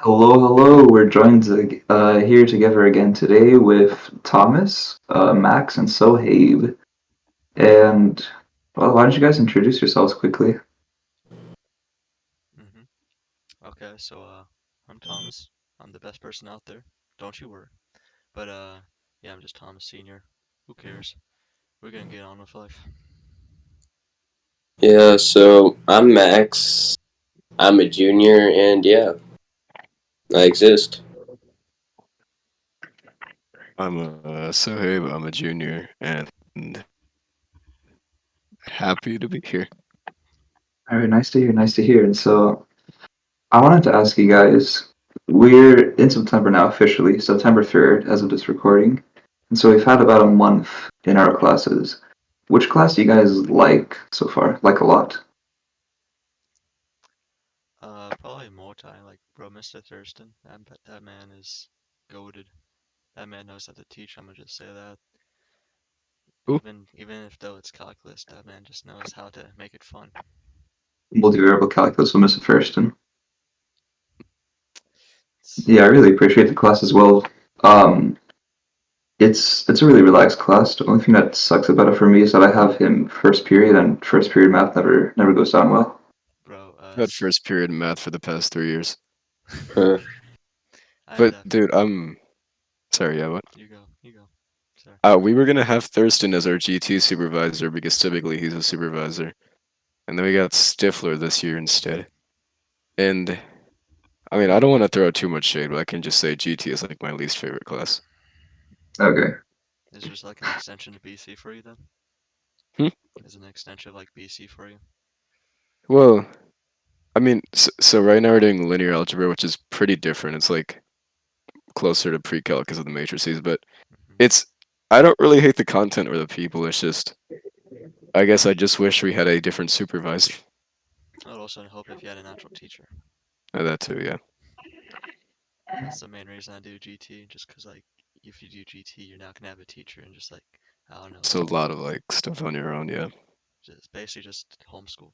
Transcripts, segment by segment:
Hello, hello. We're joined here together again today with Thomas, Max, and Sohaib. And well, why don't you guys introduce yourselves quickly? hmm Okay, I'm Thomas. I'm the best person out there. Don't you worry. But yeah, I'm just Thomas Senior. Who cares? We're gonna get on with life. Yeah, so I'm Max. I'm a junior, and yeah, I exist. I'm Sohaib. I'm a junior and happy to be here. All right, nice to hear, nice to hear. And so I wanted to ask you guys, we're in September now officially, September 3rd as of this recording. And so we've had about a month in our classes. Which class do you guys like so far? Like a lot? Probably multi, like bro, Mr. Thurston. That man is goaded. That man knows how to teach. I'm gonna just say that. Ooh, Even if though it's calculus, that man just knows how to make it fun. Multivariable calculus with Mr. Thurston. It's, Yeah, I really appreciate the class as well. Um, it's a really relaxed class. The only thing that sucks about it for me is that I have him first period, and first period math never goes down well. bro, I've had first period math for the past 3 years. Huh. I had But that. dude, I'm sorry. Yeah, what? You go. Sorry. We were gonna have Thurston as our GT supervisor because typically he's a supervisor, and then we got Stifler this year instead. And I mean, I don't want to throw too much shade, but I can just say GT is like my least favorite class. Okay. Is just like an extension to BC for you then? Hmm? Is an extension of like BC for you? Well, I mean, so right now we're doing linear algebra, which is pretty different. It's like closer to pre-calc because of the matrices, but hmm it's I don't really hate the content or the people. It's just I guess I just wish we had a different supervisor. I would also hope if you had a natural teacher. That too, yeah. That's the main reason I do GT, just because like if you do GT, you're not gonna have a teacher and just like I don't know, It's a lot of like stuff on your own, yeah. just basically just homeschool.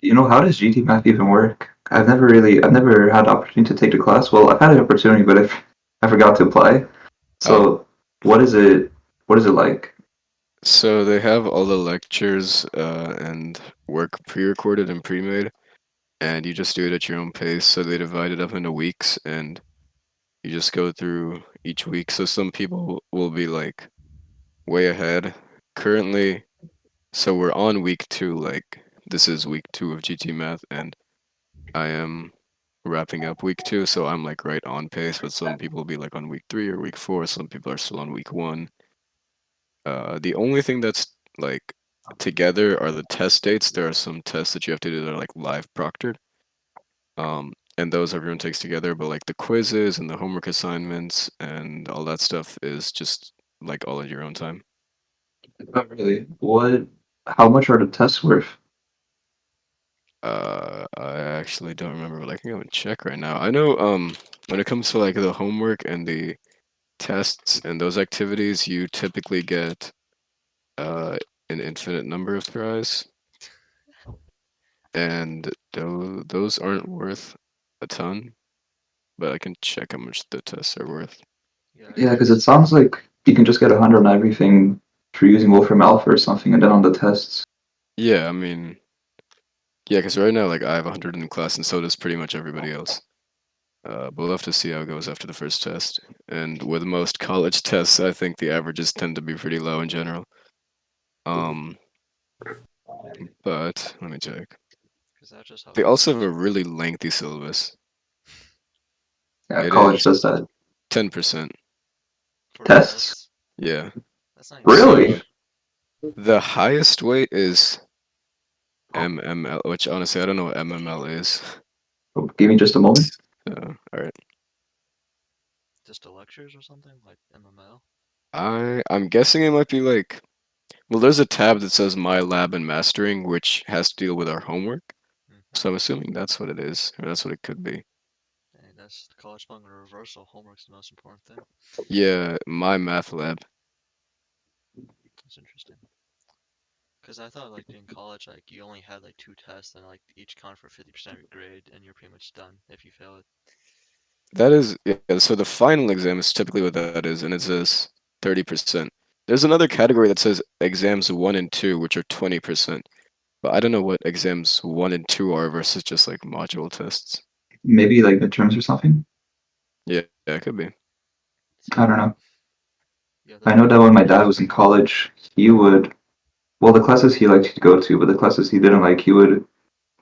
You know, how does GT math even work? I've never had the opportunity to take the class. Well, I've had the opportunity, but I forgot to apply. Oh, So, what is it? What is it like? so they have all the lectures and work pre-recorded and pre-made, and you just do it at your own pace. So they divide it up into weeks, and you just go through each week. So some people will be like way ahead. Currently, so we're on week two. Like this is week two of GT Math, and I am wrapping up week two, so I'm like right on pace. But some people will be like on week three or week four. Some people are still on week one. The only thing that's like together are the test dates. There are some tests that you have to do that are like live proctored. And those everyone takes together, but like the quizzes and the homework assignments and all that stuff is just like all at your own time. Not really. What? How much are the tests worth? I actually don't remember, but I can go and check right now. I know, when it comes to like the homework and the tests and those activities, you typically get uh an infinite number of tries, and those aren't worth a ton, but I can check how much the tests are worth. Yeah, Yeah, it's because it just sounds like you can just get 100 on everything for using Wolfram Alpha or something, and then on the tests. Yeah, I mean, yeah, because right now like I have 100 in class, and so does pretty much everybody else. But we'll have to see how it goes after the first test. And with most college tests, I think the averages tend to be pretty low in general. Um, but let me check. because that's just how They also have colleges a work. really lengthy syllabus. Yeah, It college is does that. 10%. For the Tests? tests, Yeah. that's not even that So Really? much. the highest weight is MML, which honestly I don't know what MML is. Oh, give me just a moment. All right. Just the lectures or something like MML. I'm guessing it might be like, well, there's a tab that says My Lab and Mastering, which has to deal with our homework. hmm So I'm assuming that's what it is, or that's what it could be. And that's the college bunk reversal. Homework's the most important thing. Yeah, my math lab. That's interesting. Cause I thought like in college like you only had like two tests and like each count for 50% of your grade and you're pretty much done if you fail it. That is, yeah. So the final exam is typically what that is, and it says 30%. There's another category that says exams one and two, which are 20%. But I don't know what exams one and two are versus just like module tests. Maybe like midterms or something. Yeah, it could be. So I don't know. you have I like know that when my dad tests. was in college, he would, well, the classes he liked to go to, but the classes he didn't like, he would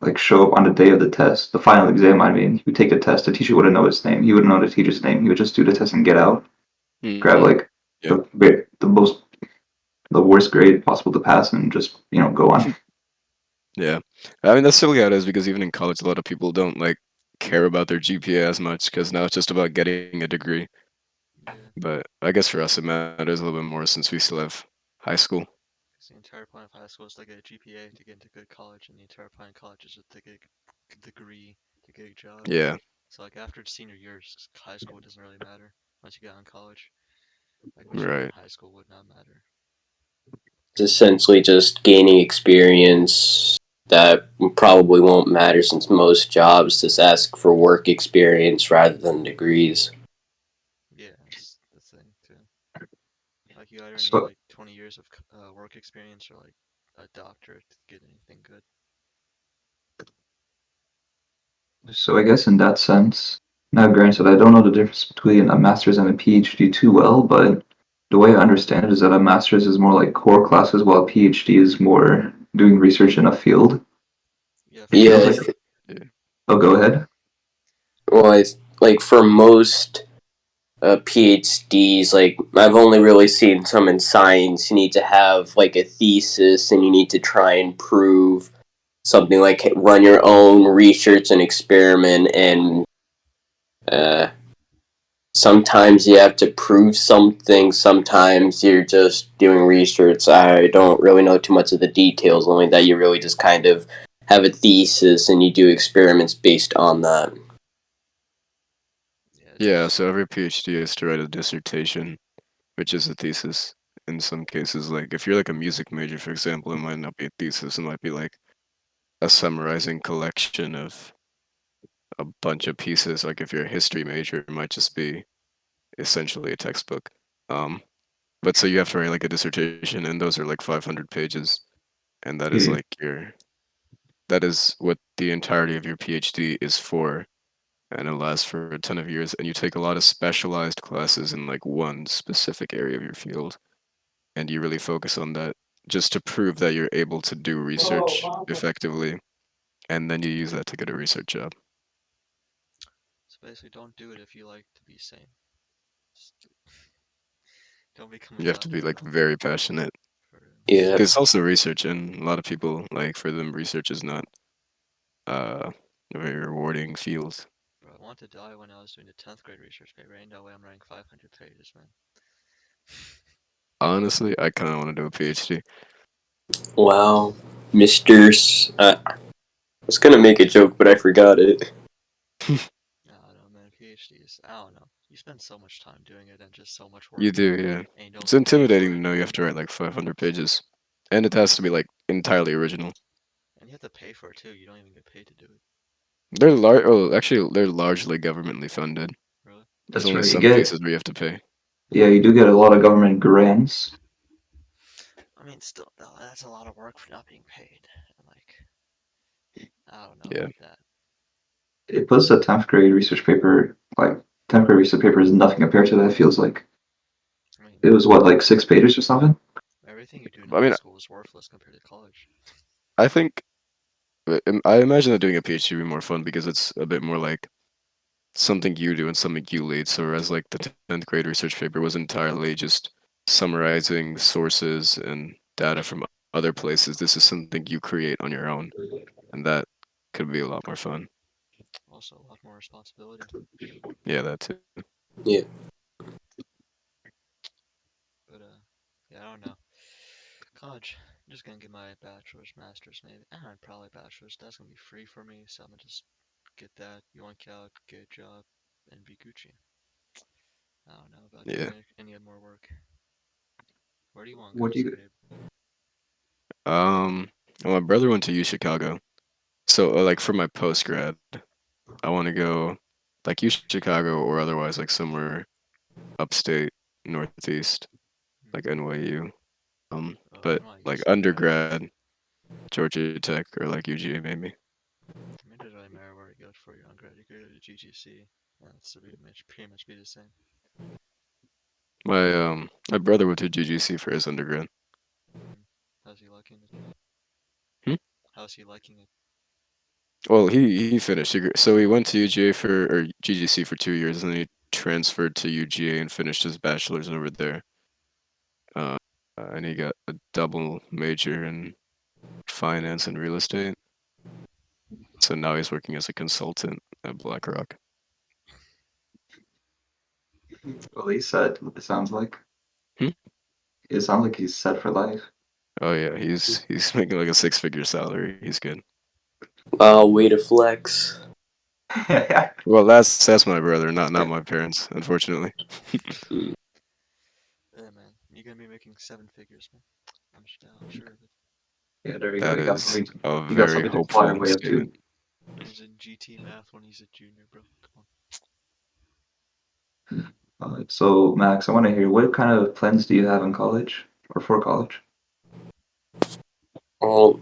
like show up on the day of the test, the final exam. I mean, he would take a test. The teacher wouldn't know his name. He wouldn't know the teacher's name. He would just do the test and get out. Grab Hmm. like Yeah. the most the worst grade possible to pass, and just go on. Yeah. I mean, that's simply how it is because even in college, a lot of people don't like care about their GPA as much because now it's just about getting a degree. Yeah. But I guess for us, it matters a little bit more since we still have high school. Cause the entire point of high school is to get a GPA to get into good college, and the entire point of college is to get a degree to get a job. Yeah, So like after senior years, high school doesn't really matter. Once you get on college, like what you did in right. high school would not matter. It's essentially just gaining experience that probably won't matter since most jobs just ask for work experience rather than degrees. Yeah, that's the thing too. Like you either need So like 20 years of work experience or like a doctorate to get anything good. so I guess in that sense, now granted, I don't know the difference between a master's and a PhD too well, but the way I understand it is that a master's is more like core classes, while a PhD is more doing research in a field. Yeah, It for feels Yeah, like. most. Yeah. Oh, go ahead. well, it's like for most PhDs, like I've only really seen some in science. You need to have like a thesis, and you need to try and prove something like run your own research and experiment, and uh, sometimes you have to prove something. Sometimes you're just doing research. I don't really know too much of the details. Only that you really just kind of have a thesis and you do experiments based on that. Yeah, it's Yeah, just so every PhD is to write a dissertation, which is a thesis. In some cases, like if you're like a music major, for example, it might not be a thesis. It might be like a summarizing collection of a bunch of pieces. Like if you're a history major, it might just be essentially a textbook. Um, but so you have to write like a dissertation, and those are like 500 pages, and that is Yeah. like that is what the entirety of your PhD is for, and it lasts for a ton of years. And you take a lot of specialized classes in like one specific area of your field, and you really focus on that just to prove that you're able to do research effectively, and then you use that to get a research job. so basically don't do it if you like to be sane. Just don't become a You have to be doctor like very passionate for Yeah, because it's also research, and a lot of people like for them research is not uh, a very rewarding field. bro. I want to die when I was doing the 10th grade research paper. Ain't no way I'm writing 500 pages, man. Honestly, I kind of want to do a PhD. wow, Mister. I was gonna make a joke, but I forgot it. I don't know, man. PhDs, I don't know. You spend so much time doing it and just so much You work, do, yeah. and you don't It's get paid intimidating for to it. know you have to write like 500 pages, and it has to be like entirely original. And you have to pay for it too. You don't even get paid to do it. Actually, they're largely governmentally funded. Really? There's That's only right. You some get cases where you have to pay. Yeah, you do get a lot of government grants. I mean, still, though, that's a lot of work for not being paid. And like, I don't know Yeah. about that. It puts the 10th grade research paper, like 10th grade research paper is nothing compared to that. It feels like I mean, it was what, like 6 pages or something. everything you do in I high mean, school is worthless compared to college. I think I imagine that doing a PhD would be more fun because it's a bit more like something you do and something you lead. So whereas like the 10th grade research paper was entirely just summarizing sources and data from other places, this is something you create on your own, and that could be a lot more fun. Also, a lot more responsibility. Yeah, that too. Yeah, But yeah, I don't know. College, I'm just gonna get my bachelor's, master's, maybe. Probably bachelor's. That's gonna be free for me, so I'm gonna just get that, yoink out, get a job, and be Gucci. I don't know about doing Yeah. any more work. Where do you want to go, What do you? Sohaib? Um, well, my brother went to U Chicago, so like for my post grad, I want to go like U Chicago or otherwise like somewhere upstate, northeast, like Mm. NYU. Oh, But like NYU's not bad. undergrad, Georgia Tech or like UGA maybe. I mean, it doesn't really matter where you go for your undergrad. You could go to GGC. That's pretty much be the same. My brother went to GGC for his undergrad. Mm. How's he liking it? Hmm? How's he liking it? Well, he finished. So he went to UGA for or GGC for 2 years, and then he transferred to UGA and finished his bachelor's over there. Uh, and he got a double major in finance and real estate. So now he's working as a consultant at BlackRock. Well, he's set. It sounds like. Hmm? It sounds like he's set for life. Oh yeah, he's making like a six-figure salary. He's good. Way to flex. Well, that's my brother, not my parents, unfortunately. Yeah, man. You're gonna be making seven figures, man. I'm sure of it. Yeah, there you go. That You got is something. a You got very something to fly hopeful away up to. statement. He's in GT math when he's a junior, bro. Come So, Max, I want to hear what kind of plans do you have in college or for college? Well,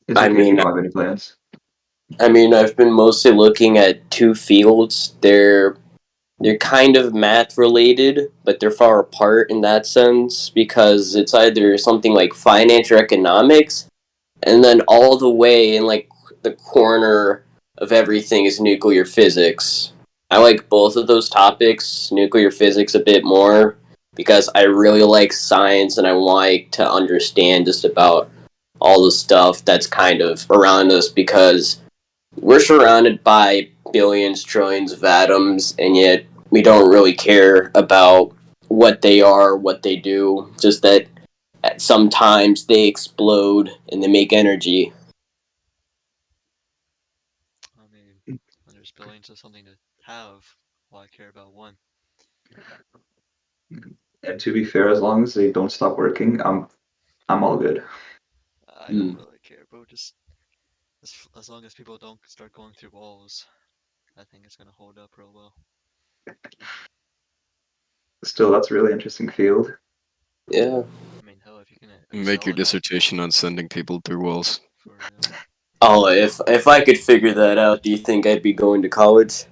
It's I okay if you mean, don't have any plans. I've been mostly looking at two fields. They're kind of math related, but they're far apart in that sense because it's either something like finance or economics, and then all the way in like the corner of everything is nuclear physics. I like both of those topics, nuclear physics a bit more because I really like science and I like to understand just about all the stuff that's kind of around us because we're surrounded by billions, trillions of atoms, and yet we don't really care about what they are, what they do. Just that sometimes they explode and they make energy. on. I mean, when there's billions of something to have, why care about one? And to be fair, as long as they don't stop working, I'm all good. I don't Mm. really care, bro. Just as long as people don't start going through walls, I think it's gonna hold up real well. Still, that's a really interesting field. Yeah. I mean, hell, if you can Make excel your in it, dissertation on sending people through walls. for real, Oh, if I could figure that out, do you think I'd be going to college?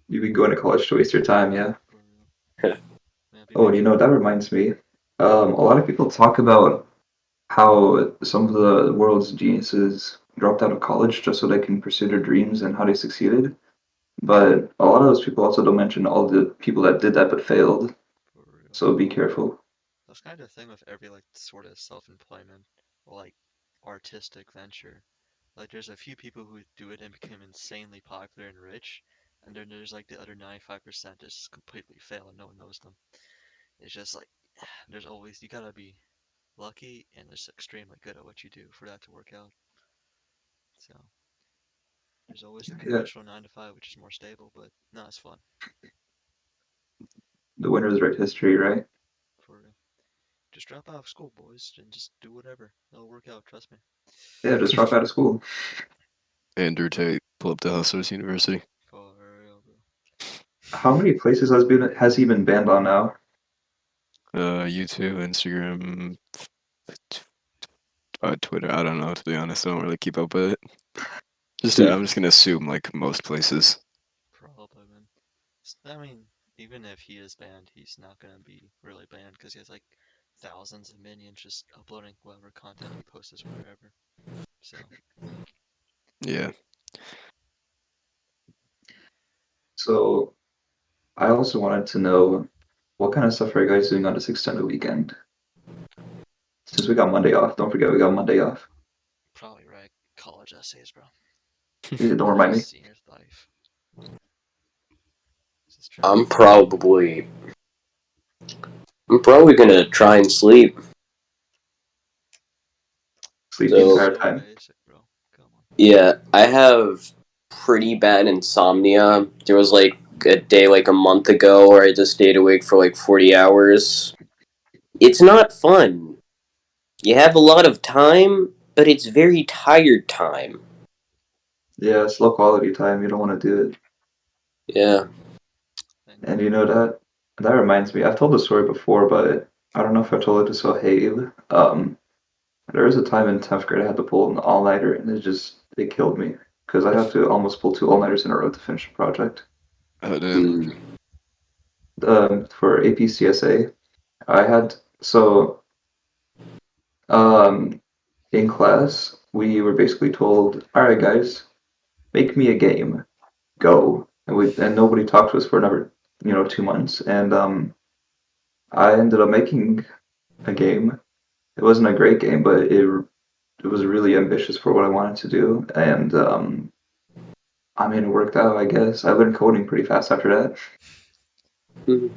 You'd be going to college to waste your time, yeah. for real. Man, I'd be Oh, and making. that reminds me. A lot of people talk about how some of the world's geniuses dropped out of college just so they can pursue their dreams and how they succeeded. But a lot of those people also don't mention all the people that did that but failed. For real. So be careful. That's kind of the thing with every like sort of self-employment or like artistic venture. Like there's a few people who do it and become insanely popular and rich, and then there's like the other 95% that just completely fail and no one knows them. It's just like there's always you gotta be lucky and just extremely good at what you do for that to work out. So there's always the Yeah, conventional 9 to 5, which is more stable, but no, it's fun the winners write history, right? for real. Just drop out of school, boys, and just do whatever. It'll work out, trust me. Yeah, just drop out of school. Andrew Tate, pull up to Hustlers University. For real, bro. How many places has he been banned on now? YouTube, Instagram, Twitter. I don't know, to be honest. I don't really keep up with it. I'm just gonna assume like most places. Probably, man. I mean, even if he is banned, he's not gonna be really banned because he has like thousands of minions just uploading whatever content he posts wherever. So, Yeah. So I also wanted to know what kind of stuff are you guys doing on this extended weekend? Since we got Monday off, don't forget we got Monday off. probably write college essays, bro. Yeah, don't Finish remind his me. senior life. Just trying to I'm figure out. probably I'm probably gonna try and sleep. Sleep the So entire So time. basic, bro. Come on. yeah, I have pretty bad insomnia. There was like a day like a month ago where I just stayed awake for like 40 hours. it's not fun. You have a lot of time, but it's very tired time. Yeah, it's low quality time. You don't want to do it. Yeah. And you know that reminds me. I've told the story before, but I don't know if I told it to Sohaib. There was a time in 10th grade I had to pull an all-nighter, and it killed me because I had to almost pull two all-nighters in a row to finish the project. Oh, damn. Mm. For APCSA, I had so um in class we were basically told, "All right, guys, make me a game, go," and nobody talked to us for another 2 months, and I ended up making a game. It wasn't a great game, but it was really ambitious for what I wanted to do, and I mean, it worked out, I guess. I learned coding pretty fast after that. Mm.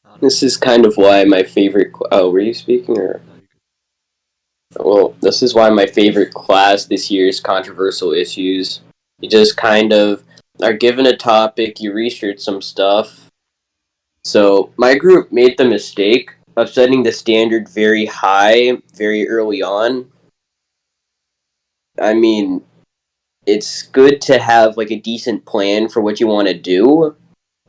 I don't This know. is kind of why my favorite. Oh, were you speaking or? No, you Well, this is why my favorite class this year is controversial issues. You just kind of are given a topic, you research some stuff. So my group made the mistake of setting the standard very high very early on. I mean, it's good to have like a decent plan for what you want to do,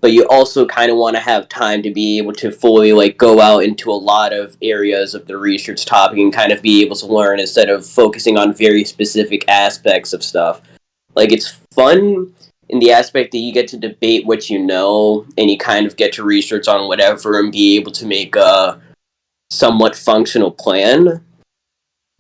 but you also kind of want to have time to be able to fully like go out into a lot of areas of the research topic and kind of be able to learn instead of focusing on very specific aspects of stuff. Like it's fun in the aspect that you get to debate what you know and you kind of get to research on whatever and be able to make a somewhat functional plan,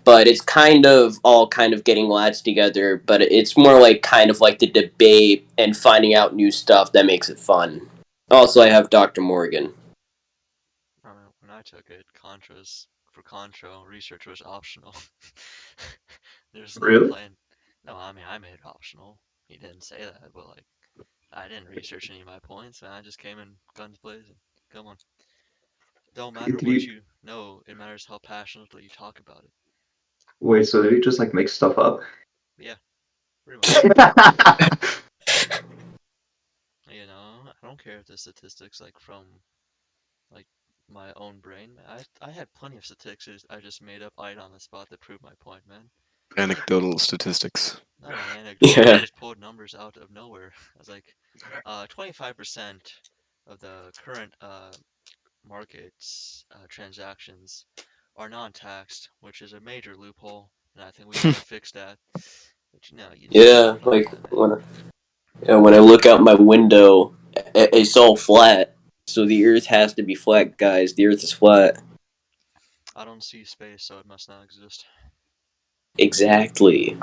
but it's kind of all kind of getting latched together, but it's more like kind of like the debate and finding out new stuff that makes it fun. Also, I have Dr. Morgan. I remember when I took it, Contra research was optional. There's no Really? plan. No, I mean I made it optional. He didn't say that, but like I didn't research any of my points, and I just came in guns blazing. Come on. It don't matter Did what you you know, it matters how passionately you talk about it. wait? So did you just like make stuff up? Yeah, pretty much. You know, I don't care if the statistics like from like my own brain. I had plenty of statistics I just made up right on the spot to prove my point, man. Anecdotal statistics. Not even anecdotal. I Yeah. just pulled numbers out of nowhere. I was like, 25% of the current markets transactions are non-taxed, which is a major loophole, and I think we need to fix that. But you just can't Yeah, ignore like that, man. when I look out my window, it's all flat. So the Earth has to be flat, guys. The Earth is flat. I don't see space, so it must not exist. Exactly.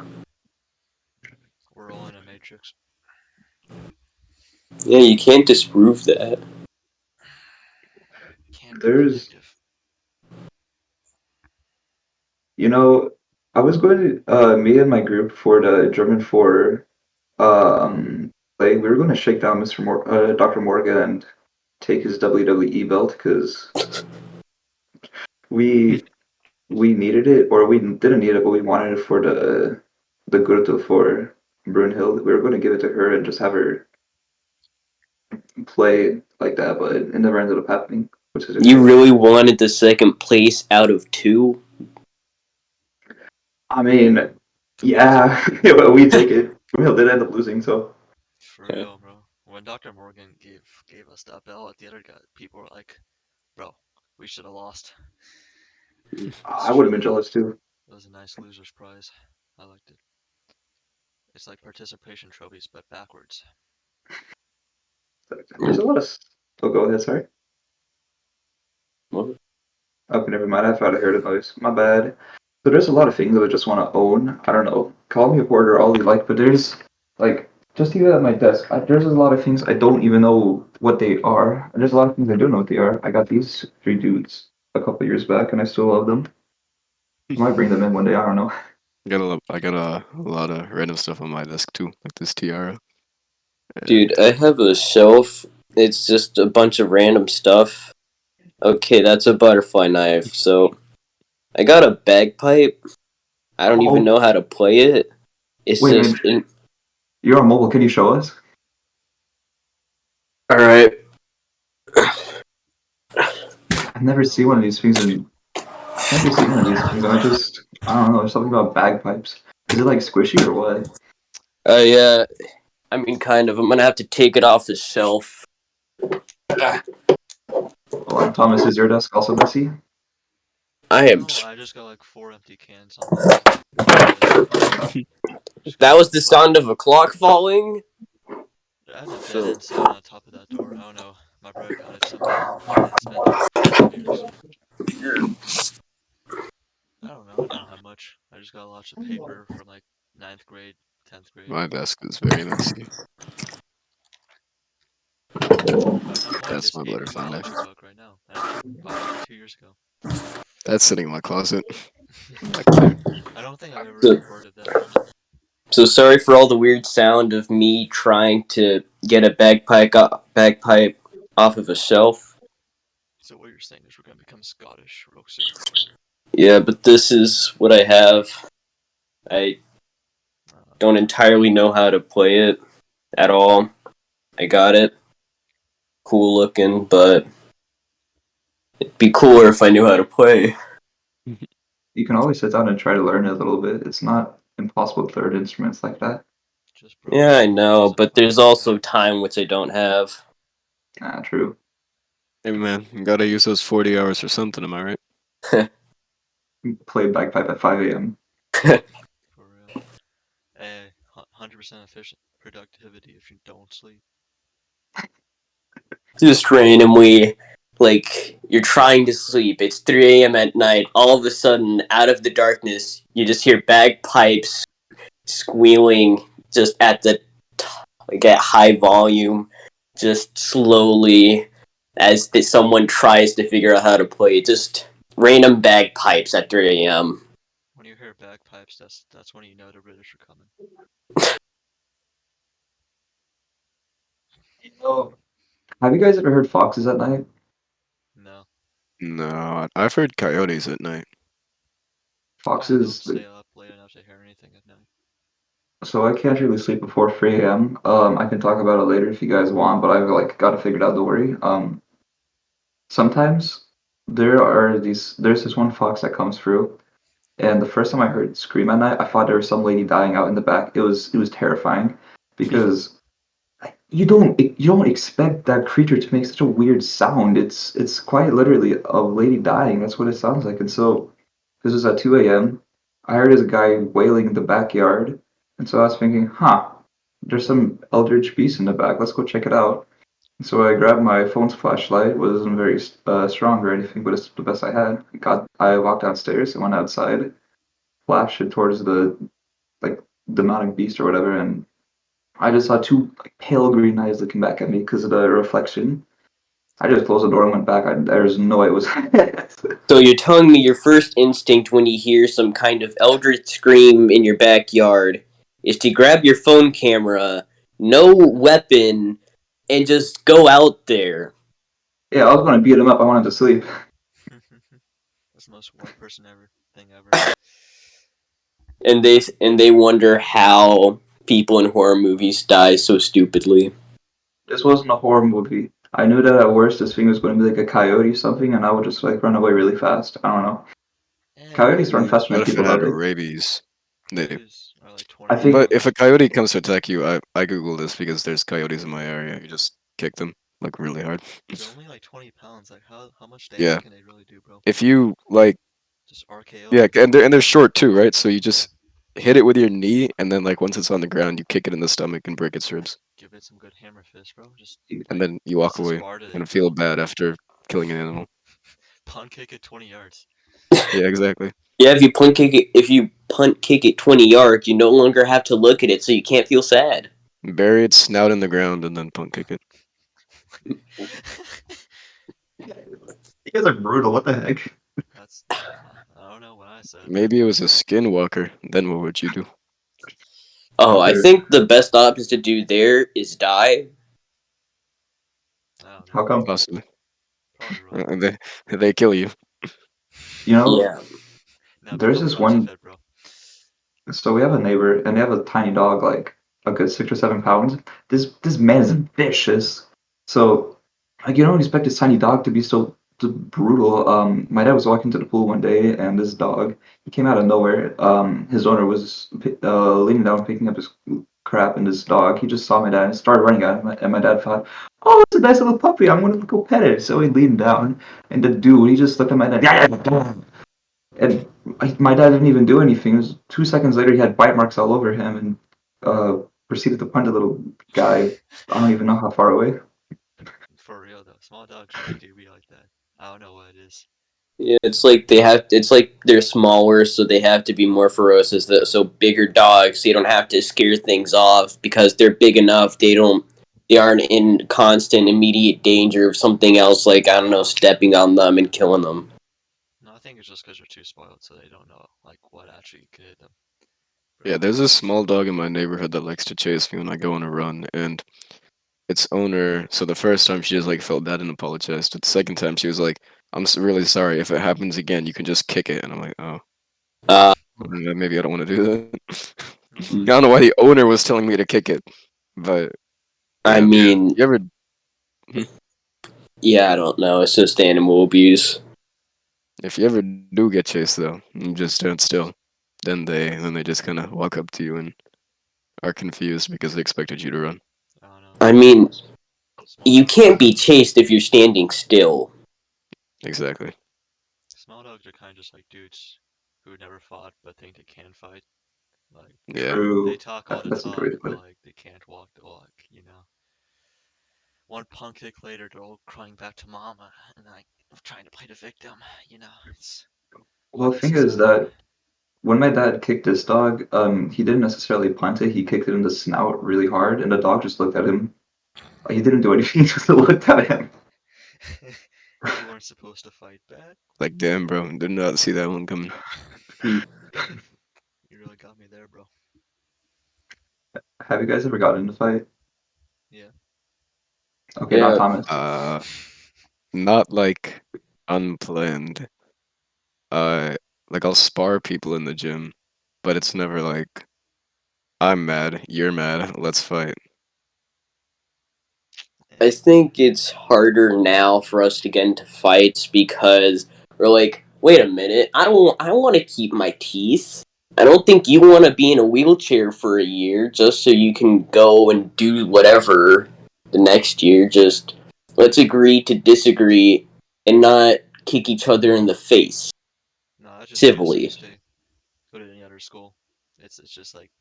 We're all in a matrix. Yeah, you can't disprove that. Can't be There's, predictive. you know, I was going to me and my group for the German 4 play. We were going to shake down Dr. Morgan and take his WWE belt because we we needed it, or we didn't need it, but we wanted it for the Gürtel for Brunhild. We were going to give it to her and just have her play like that, but it never ended up happening, which is a You shame. really wanted the second place out of two? I mean, yeah, yeah, but we take it. Brunhild did end up losing, so For real, bro. When Dr. Morgan gave us that belt, the other guy, people were like, "Bro, we should have lost." It's I would have been true. jealous too. It was a nice loser's prize. I liked it. It's like participation trophies, but backwards. There's a lot of. Oh, go ahead. Sorry. What? Okay, never mind. I thought I heard a noise. My bad. So there's a lot of things that I just want to own. I don't know. Call me a hoarder all you like, but there's like just even at my desk, there's a lot of things I don't even know what they are. And there's a lot of things I do know what they are. I got these three dudes a couple years back, and I still love them. I might bring them in one day. I don't know. I got a lot of random stuff on my desk too, like this tiara. And Dude, I have a shelf. It's just a bunch of random stuff. Okay, that's a butterfly knife. So I got a bagpipe. I don't even Oh, know how to play it. It's wait, just man. You're on mobile. Can you show us? all right. I've never seen one of these things in never seen one of these things, and I don't know. There's something about bagpipes. Is it like squishy or what? Yeah, I mean, kind of. I'm gonna have to take it off the shelf. Hold on, Thomas, is your desk also messy? I am. No, I just got like 4 empty cans on my desk. Just got That was like the flat. sound of a clock falling. I had a dead So end sign on top of that door. I don't know. My brother got it somehow, and it's been there for 5 years. I don't know. I don't have much. I just got lots of paper from like ninth grade, 10th grade. My desk is very messy. I'm buying That's this my letter $800 five. book right now. I bought it like 2 years ago. That's sitting in my closet. Back there. I don't think I've ever So, recorded that. so sorry for all the weird sound of me trying to get a bagpipe off of a shelf. So what you're saying is we're gonna become Scottish real soon. Yeah, but this is what I have. I don't entirely know how to play it at all. I got it. Cool looking, but it'd be cooler if I knew how to play. You can always sit down and try to learn it a little bit. It's not impossible to learn instruments like that. Just Yeah, I practice, know, practice, and but there's practice, also man. time which I don't have. Ah, true. Hey man, you gotta use those 40 hours for something, am I right? Play bagpipe at 5 a.m. For real. Hey, 100% efficient productivity if you don't sleep. Just randomly, like, you're trying to sleep. It's 3 a.m. at night. All of a sudden, out of the darkness, you just hear bagpipes squealing just like at high volume, just slowly as someone tries to figure out how to play. Just random bagpipes at 3 a.m. When you hear bagpipes, that's when you know the British are coming. Have you guys ever heard foxes at night? No, No, I've heard coyotes at night. I don't Foxes, stay up late enough to hear anything at night. so I can't really sleep before 3 a.m. I can talk about it later if you guys want, but I've like got to figure it out. Don't worry. Sometimes there's this one fox that comes through, and the first time I heard it scream at night, I thought there was some lady dying out in the back. It was terrifying because you don't expect that creature to make such a weird sound. It's quite literally a lady dying. That's what it sounds like. And so this was at 2 a.m. I heard this guy wailing in the backyard, and so I was thinking, huh, there's some eldritch beast in the back. Let's go check it out. So I grabbed my phone's flashlight. It wasn't very strong or anything, but it's the best I had. I walked downstairs and went outside, flashed it towards the like demonic beast or whatever, and I just saw two like, pale green eyes looking back at me because of the reflection. I just closed the door and went back. There's no way it was. So you're telling me your first instinct when you hear some kind of eldritch scream in your backyard is to grab your phone camera, no weapon, and just go out there. Yeah, I was gonna beat him up. I wanted to sleep. That's the most white person thing ever. And they wonder how people in horror movies die so stupidly. This wasn't a horror movie. I knew that at worst this thing was going to be like a coyote or something, and I would just like run away really fast. I don't know. Coyotes run faster What than if it people, had don't they? rabies? They, Coyotes are like 20 I think but pounds. if a coyote comes to attack you, I Googled this because there's coyotes in my area. You just kick them like really hard. They're only like 20 pounds. Like, how much Yeah. damage can they really do, bro? If you like, Just RKO yeah, you? and they're short too, right? So you just hit it with your knee, and then like once it's on the ground, you kick it in the stomach and break its ribs, Give it some good hammer fist, bro. Just and like, then you what's walk the away Sparta and in, feel bro? bad after killing an animal. Punt kick at 20 yards. Yeah, exactly. Yeah, if you punt kick it 20 yards, you no longer have to look at it, so you can't feel sad. Bury its snout in the ground and then punt kick it. you guys are brutal. What the heck? That's, I don't know what I said, man. Maybe it was a skinwalker. Then what would you do? Oh, I Dude, think the best option to do there is die. I don't know. how come? Possibly. Probably run. They kill you. You know, Yeah. Nah, there's probably this run to one. fit, bro. So we have a neighbor, and they have a tiny dog, like a good 6 or 7 pounds. This man is vicious. So, like, you don't expect this tiny dog to be so brutal. My dad was walking to the pool one day, and this dog, he came out of nowhere. His owner was leaning down, picking up his crap, and this dog, he just saw my dad and started running at him. And my dad thought, "Oh, it's a nice little puppy. I'm gonna go pet it." So he leaned down, and the dude, he just looked at my dad, yeah, yeah, yeah. And my dad didn't even do anything. It was 2 seconds later, he had bite marks all over him, and proceeded to punch the little guy. I don't even know how far away. For real though, small dogs really do be like that. I don't know what it is. Yeah, it's like they have. It's like they're smaller, so they have to be more ferocious. So bigger dogs, they don't have to scare things off because they're big enough. They don't. They aren't in constant, immediate danger of something else, like I don't know, stepping on them and killing them. No, I think it's just because they're too spoiled, so they don't know like what actually could hit them. Yeah, Bro, there's a small dog in my neighborhood that likes to chase me when I go on a run, and its owner. So the first time she just like felt bad and apologized. But the second time she was like, really sorry. If it happens again, you can just kick it." And I'm like, "Oh, Uh, maybe I don't want to do that." no, I like don't know why the owner was telling me to kick it, but I yeah, mean, you ever yeah, I don't know. It's just animal abuse. if you ever do get chased though, you just stand still. Then they just kind of walk up to you and are confused because they expected you to run. I don't know. I mean, Small you dogs can't are be chased if you're standing still. Exactly. small dogs are kind of just like dudes who never fought but think they can fight. Like Yeah. they True. talk all the That's a good way talk, to put but it. like they can't walk the walk. You know. One punk kick later, they're all crying back to mama and like trying to play the victim. You know, it's Well, welcome the to thing is society. that when my dad kicked this dog, he didn't necessarily punt it. He kicked it in the snout really hard, and the dog just looked at him. He didn't do anything. He just looked at him. You weren't supposed to fight back. Like damn, bro, did not see that one coming. Hmm. You really got me there, bro. Have you guys ever gotten in a fight? Yeah. Okay, not Yeah, Thomas. Uh, Not like unplanned. Uh, like I'll spar people in the gym, but it's never like I'm mad, you're mad, let's fight. I Yeah. think it's harder now for us to get into fights because we're like, wait a minute, I don't want to keep my teeth. I don't think you want to be in a wheelchair for a year just so you can go and do whatever the next year. Just let's agree to disagree and not kick each other in the face No, that's just civilly. GSMST. Go to any other school. It's just like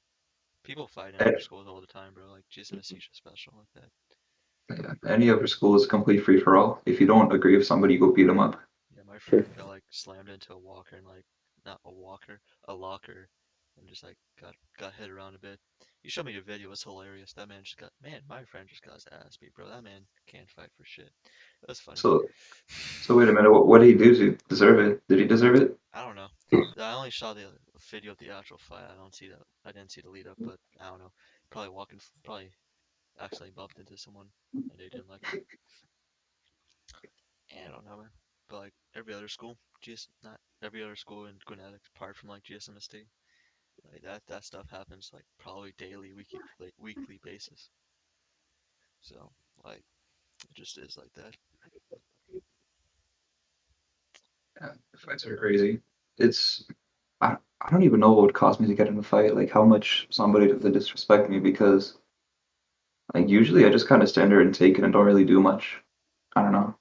people fight in other A- schools all the time, bro. Like GSMST is just special like that. Yeah, any other school is complete free for all. If you don't agree with somebody, you go beat them up. Yeah, my friend got like slammed into a walker and like not a walker, a locker, and just like got hit around a bit. You showed me a video. It was hilarious. That man just got man. My friend just got his ass beat, bro. That man can't fight for shit. That's funny. So, so wait a minute. What did he do to deserve it? Did he deserve it? I don't know. I only saw the video of the actual fight. I don't see that. I didn't see the lead up, but I don't know. Probably probably accidentally bumped into someone and they didn't like him. I don't know, man. But like every other school, not every other school in Gwinnett, apart from like GSMST, like that stuff happens like probably daily, weekly basis. So like it just is like that. Yeah, fights are crazy. It's I don't even know what would cause me to get in a fight. Like how much somebody would disrespect me because like usually I just kind of stand there and take it and don't really do much. I don't know.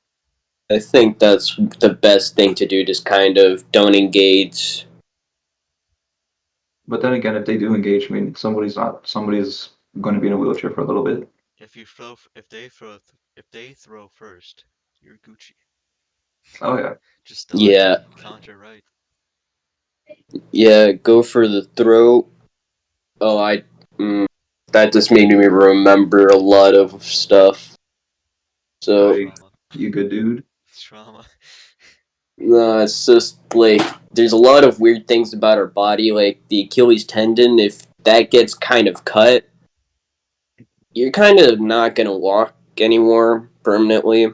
I think that's the best thing to do. Just kind of don't engage. But then again, if they do engage me, somebody's going to be in a wheelchair for a little bit. If they throw first, you're Gucci. Oh yeah. Just dodge Yeah, and counter right. yeah. Go for the throat. Oh, mm, that just made me remember a lot of stuff. So Why Trauma. you good dude? Trauma. no, it's just like there's a lot of weird things about our body, like the Achilles tendon. If that gets kind of cut, you're kind of not gonna walk anymore permanently.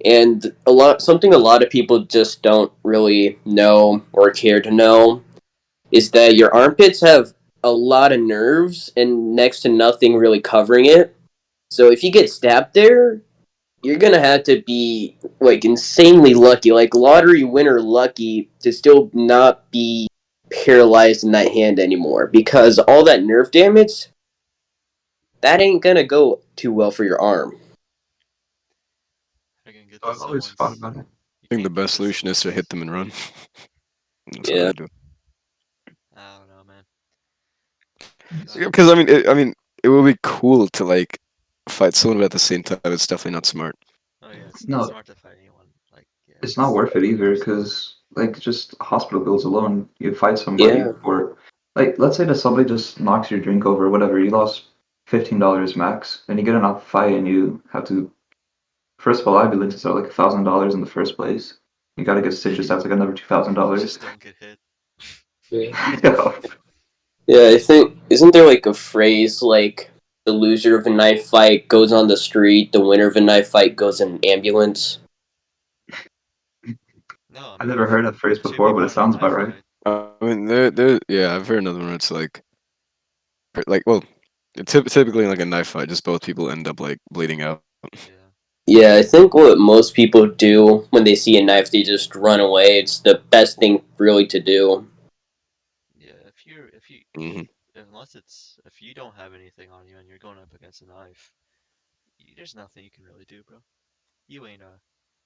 And a lot of people just don't really know or care to know is that your armpits have a lot of nerves and next to nothing really covering it. So if you get stabbed there, you're gonna have to be like insanely lucky, like lottery winner lucky, to still not be paralyzed in that hand anymore. Because all that nerve damage, that ain't gonna go too well for your arm. You're gonna get So to I've always thought someone's. about it. You I think the can't get best this. solution is to hit them and run. That's what Yeah. I do. I don't know, man. So, Gotta. Because I mean, it would be cool to like fight someone, but at the same time, it's definitely not smart. Oh yeah, it's not no, smart to fight anyone. Like yeah, it's not it's worth it either 100%. because, like, just hospital bills alone, you fight somebody Yeah. for, like, let's say that somebody just knocks your drink over, whatever, you lost $15 max, and you get in a fight and you have to. First of all, I'd be willing to start like $1,000 in the first place. You got to get stitches. That's like another $2,000. Just don't get hit. Yeah. Yeah. Yeah, I think isn't there like a phrase like the loser of a knife fight goes on the street, the winner of a knife fight goes in an ambulance. No, I I've mean never heard that phrase if two before, but people it are in a sounds about knife right. fight, I mean, yeah, I've heard another one where it's like, well, typically in like a knife fight, just both people end up like bleeding out. yeah, Yeah, I think what most people do when they see a knife, they just run away. It's the best thing really to do. yeah. If you Hmm. unless it's if you don't have anything on you and you're going up against a knife, there's nothing you can really do, bro. You ain't a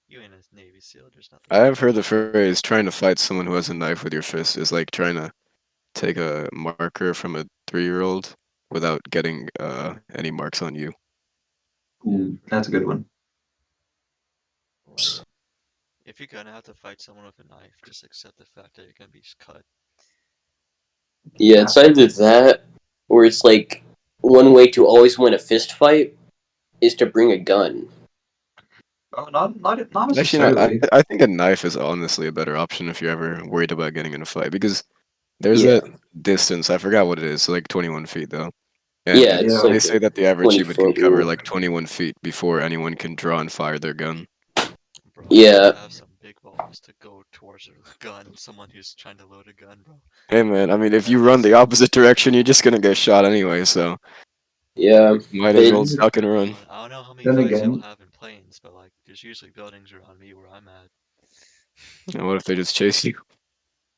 you ain't a Navy SEAL. There's nothing I you can have do. heard the phrase "trying to fight someone who has a knife with your fist" is like trying to take a marker from a 3-year-old without getting any marks on you. Yeah, Ooh, for that's a sure. good one. Like if you're gonna have to fight someone with a knife, just accept the fact that you're gonna be cut. Yeah, I, it's either that or it's like one way to always win a fist fight is to bring a gun. oh, not Actually, not. necessarily. I think a knife is honestly a better option if you're ever worried about getting in a fight because there's Yeah. that distance. I forgot what it is. Like 21 feet though, and Yeah, it's Yeah, they like say a that the average human can 20-foot cover rule. like 21 feet before anyone can draw and fire their gun. Bro, you gotta Yeah. have some big balls to go towards a gun. Someone who's trying to load a gun, bro. Hey man, I mean, if you That run takes the opposite direction, you're just gonna get shot anyway. So Yeah. might as well It's then duck and run. I don't know how many then fights you'll again, have in planes, but like there's usually buildings around me where I'm at. And what if they just chase you?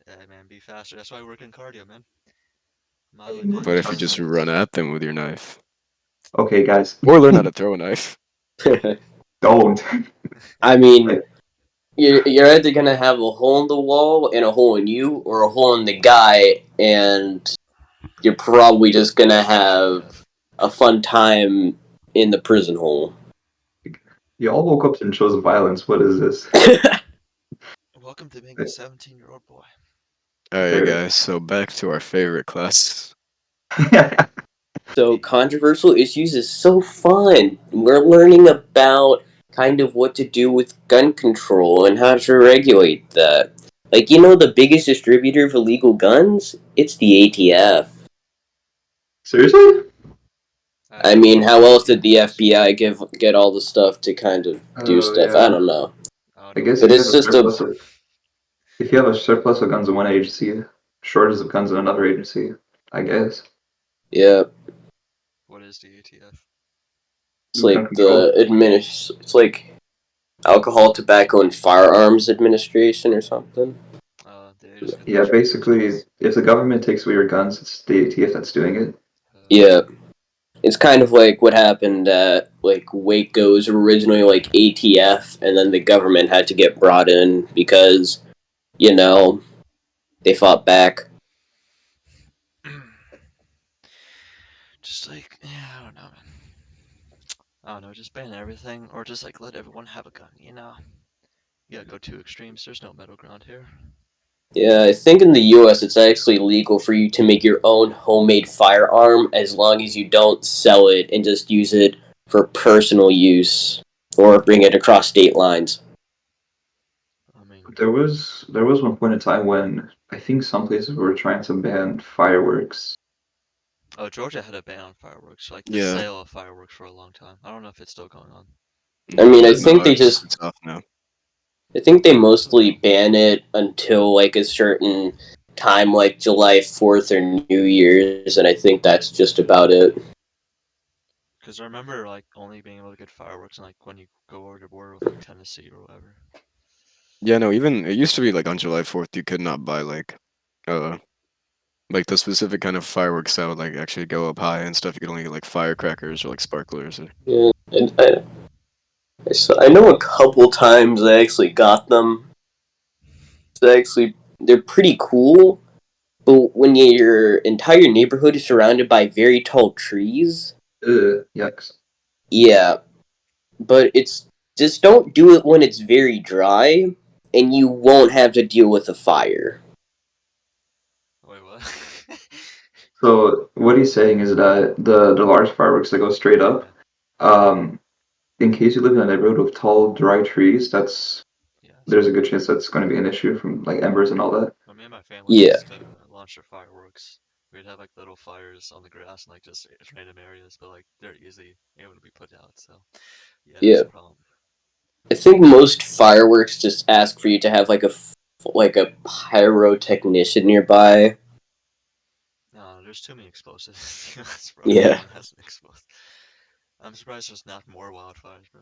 Yeah, man, be faster. That's why I work in cardio, man. I Mile a mean, we're day, What if you talking. 60 just minutes. run at them with your knife, Okay, guys, or learn how to throw a knife? don't. I mean, Like, you're either gonna have a hole in the wall and a hole in you, or a hole in the guy, and you're probably just gonna have a fun time in the prison hole. you all woke up and chose violence. What is this? Welcome to being a 17-year-old boy. All right, Fair. guys. So back to our favorite class. So controversial issues is so fun. We're learning about kind of what to do with gun control and how to regulate that. Like the biggest distributor of illegal guns? It's the ATF. Seriously? I I didn't know mean, what the how else did ATF the was. FBI get all the stuff to kind of do Oh stuff? I yeah. don't know. I don't I know what guess the But if you it's have a just ATF a is. surplus of if you have a surplus of guns in one agency, shortage of guns in another agency, I guess. yeah. What is the ATF? It's Gun like control. it's like Alcohol, Tobacco, and Firearms Administration or something. They just get Yeah, those basically, regulations. if the government takes away your guns, it's the ATF that's doing it. Yeah. It's kind of like what happened at like Waco's originally like ATF, and then the government had to get brought in because you know they fought back. Just like, yeah, I don't know, man. I don't know, just ban everything, or just like let everyone have a gun, you know? You gotta go two extremes, there's no middle ground here. Yeah, I think in the U.S. it's actually legal for you to make your own homemade firearm as long as you don't sell it and just use it for personal use or bring it across state lines. I mean, There was one point in time when I think some places were trying to ban fireworks. oh, Georgia had a ban on fireworks, like the Yeah. sale of fireworks for a long time. I don't know if it's still going on. I mean, I No, think they just it's off now. I think they mostly ban it until like a certain time, like July 4th or New Year's, and I think that's just about it. Because I remember like only being able to get fireworks and like when you go over the border with like Tennessee or whatever. Yeah, no, even it used to be like on July 4th you could not buy uh like the specific kind of fireworks that would like actually go up high and stuff. You could only get like firecrackers or like sparklers. Or... Yeah, and I know a couple times I actually got them. They're pretty cool. But when your entire neighborhood is surrounded by very tall trees, Yikes. yeah. But it's just don't do it when it's very dry, and you won't have to deal with a fire. Wait, what? So what he's saying is that the large fireworks that go straight up, Yeah. um, in case you live in a neighborhood with tall, dry trees, Yeah. there's a good chance that's going to be an issue from like embers and all that. When me and my family Yeah, used to launch our fireworks, we'd have like little fires on the grass and like just random areas, but like they're easily able to be put out. So yeah, that's yeah. a problem. I think most fireworks just ask for you to have like a pyrotechnician nearby. No, there's too many explosives. That's bro. Yeah. Everyone has an explosive. I'm surprised there's not more wildfires, bro.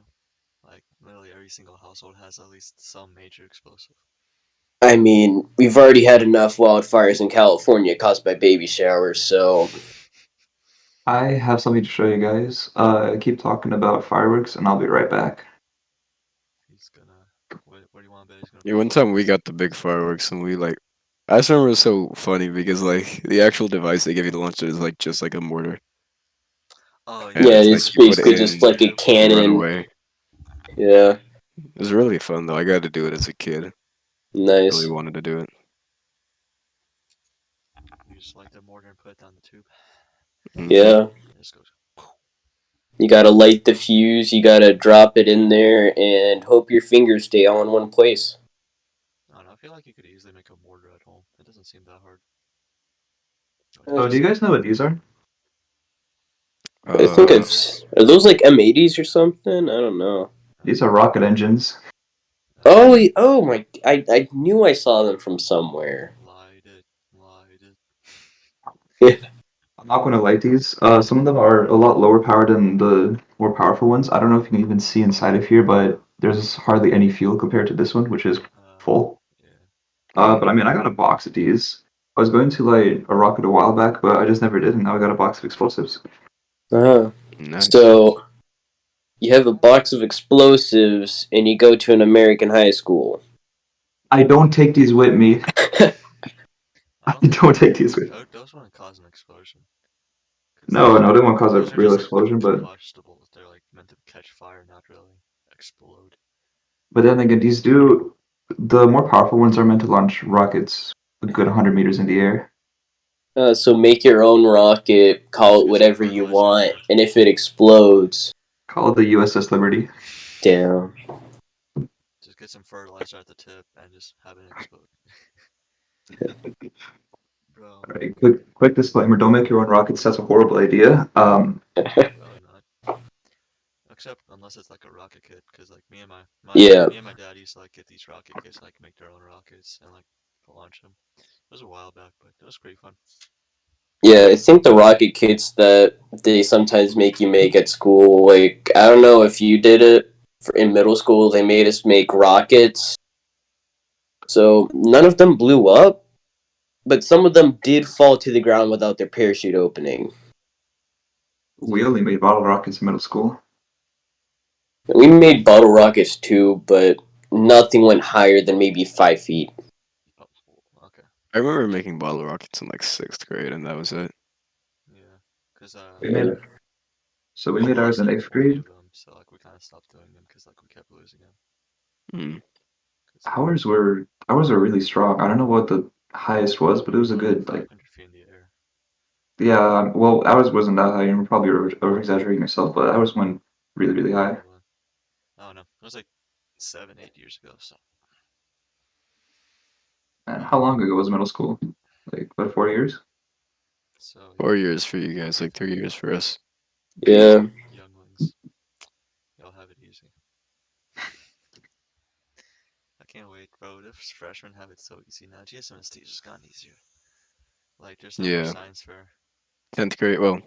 Like literally every single household has at least some major explosive. I mean, we've already had enough wildfires in California caused by baby showers, so I have something to show you guys. Keep talking about fireworks, and I'll be right back. He's gonna. What do you want to bet he's gonna Yeah, pull one out? time we got the big fireworks and we like I just remember it was so funny because like the actual device they give you to launch it is like just like a mortar. Oh And yeah, yeah, it's like it's you put it basically the just in, like a strip. you run cannon. away. Yeah, It was really fun though. I got to do it as a kid. Really nice. wanted to do it. You just like the mortar and put it down the tube. Hmm. Yeah, It just goes. you gotta light the fuse, you gotta drop it in there, and hope your fingers stay all in one place. I don't know. I feel like you could easily make a mortar at home. It doesn't seem that hard. Like you So, do just you guys know what these are? I think Uh, mortars. are those like M80s or something? I don't know. These are rocket engines. Oh, oh my! I knew I saw them from somewhere. Light it, light it. I'm not going to light these. Some of them are a lot lower power than the more powerful ones. I don't know if you can even see inside of here, but there's hardly any fuel compared to this one, which is full. Yeah. But I mean, I got a box of these. I was going to light a rocket a while back, but I just never did, and now I got a box of explosives. Uh, nice. so you have a box of explosives, and you go to an American high school. I don't take these with me. I I don't think don't take these with me. those wouldn't cause an explosion. Cause No, no, they won't cause a those are real just like explosion, combustibles. They're like meant to catch fire, not really explode. but then again, these do. The more powerful ones are meant to launch rockets a good 100 meters in the air. So make your own rocket, call Just it get some whatever you fertilizer in want, there. and if it explodes, Call it the USS Liberty. damn. Just get some fertilizer at the tip and just have it explode. Bro, All right, quick disclaimer: don't make your own rockets. That's a horrible idea. probably not. Except unless it's like a rocket kit, because like Yeah, me and my dad used to like get these rocket kits, like make their own rockets and like launch them. It was a while back, but it was pretty fun. yeah. I think the rocket kits that they sometimes make you make at school, like I don't know if you did it in middle school. They made us make rockets, so none of them blew up, but some of them did fall to the ground without their parachute opening. We only made bottle rockets in middle school. We made bottle rockets too, but nothing went higher than maybe 5 feet. Oh, okay, I remember making bottle rockets in like sixth grade, and that was it. yeah, because We made Yeah. we we made ours lost in like eighth one grade. of them, so like we kind of stopped doing them because like we kept losing them. Hmm. Cause Ours were really strong. I don't know what the highest was, but it was a like good like 500 feet in the air. yeah. Well, ours wasn't that high. You're probably over exaggerating yourself, but ours went really high. Probably. I don't know. It was like 7, 8 years ago. So And how long ago was middle school? Like about 4 years. yeah, 4 years for you guys, like 3 years for us. Jeez. Yeah. younglings, y'all have it easy. I can't wait, bro. The freshmen have it so easy now. GSMST just gotten easier. Like there's no more Yeah, science fair. 10th grade. Well,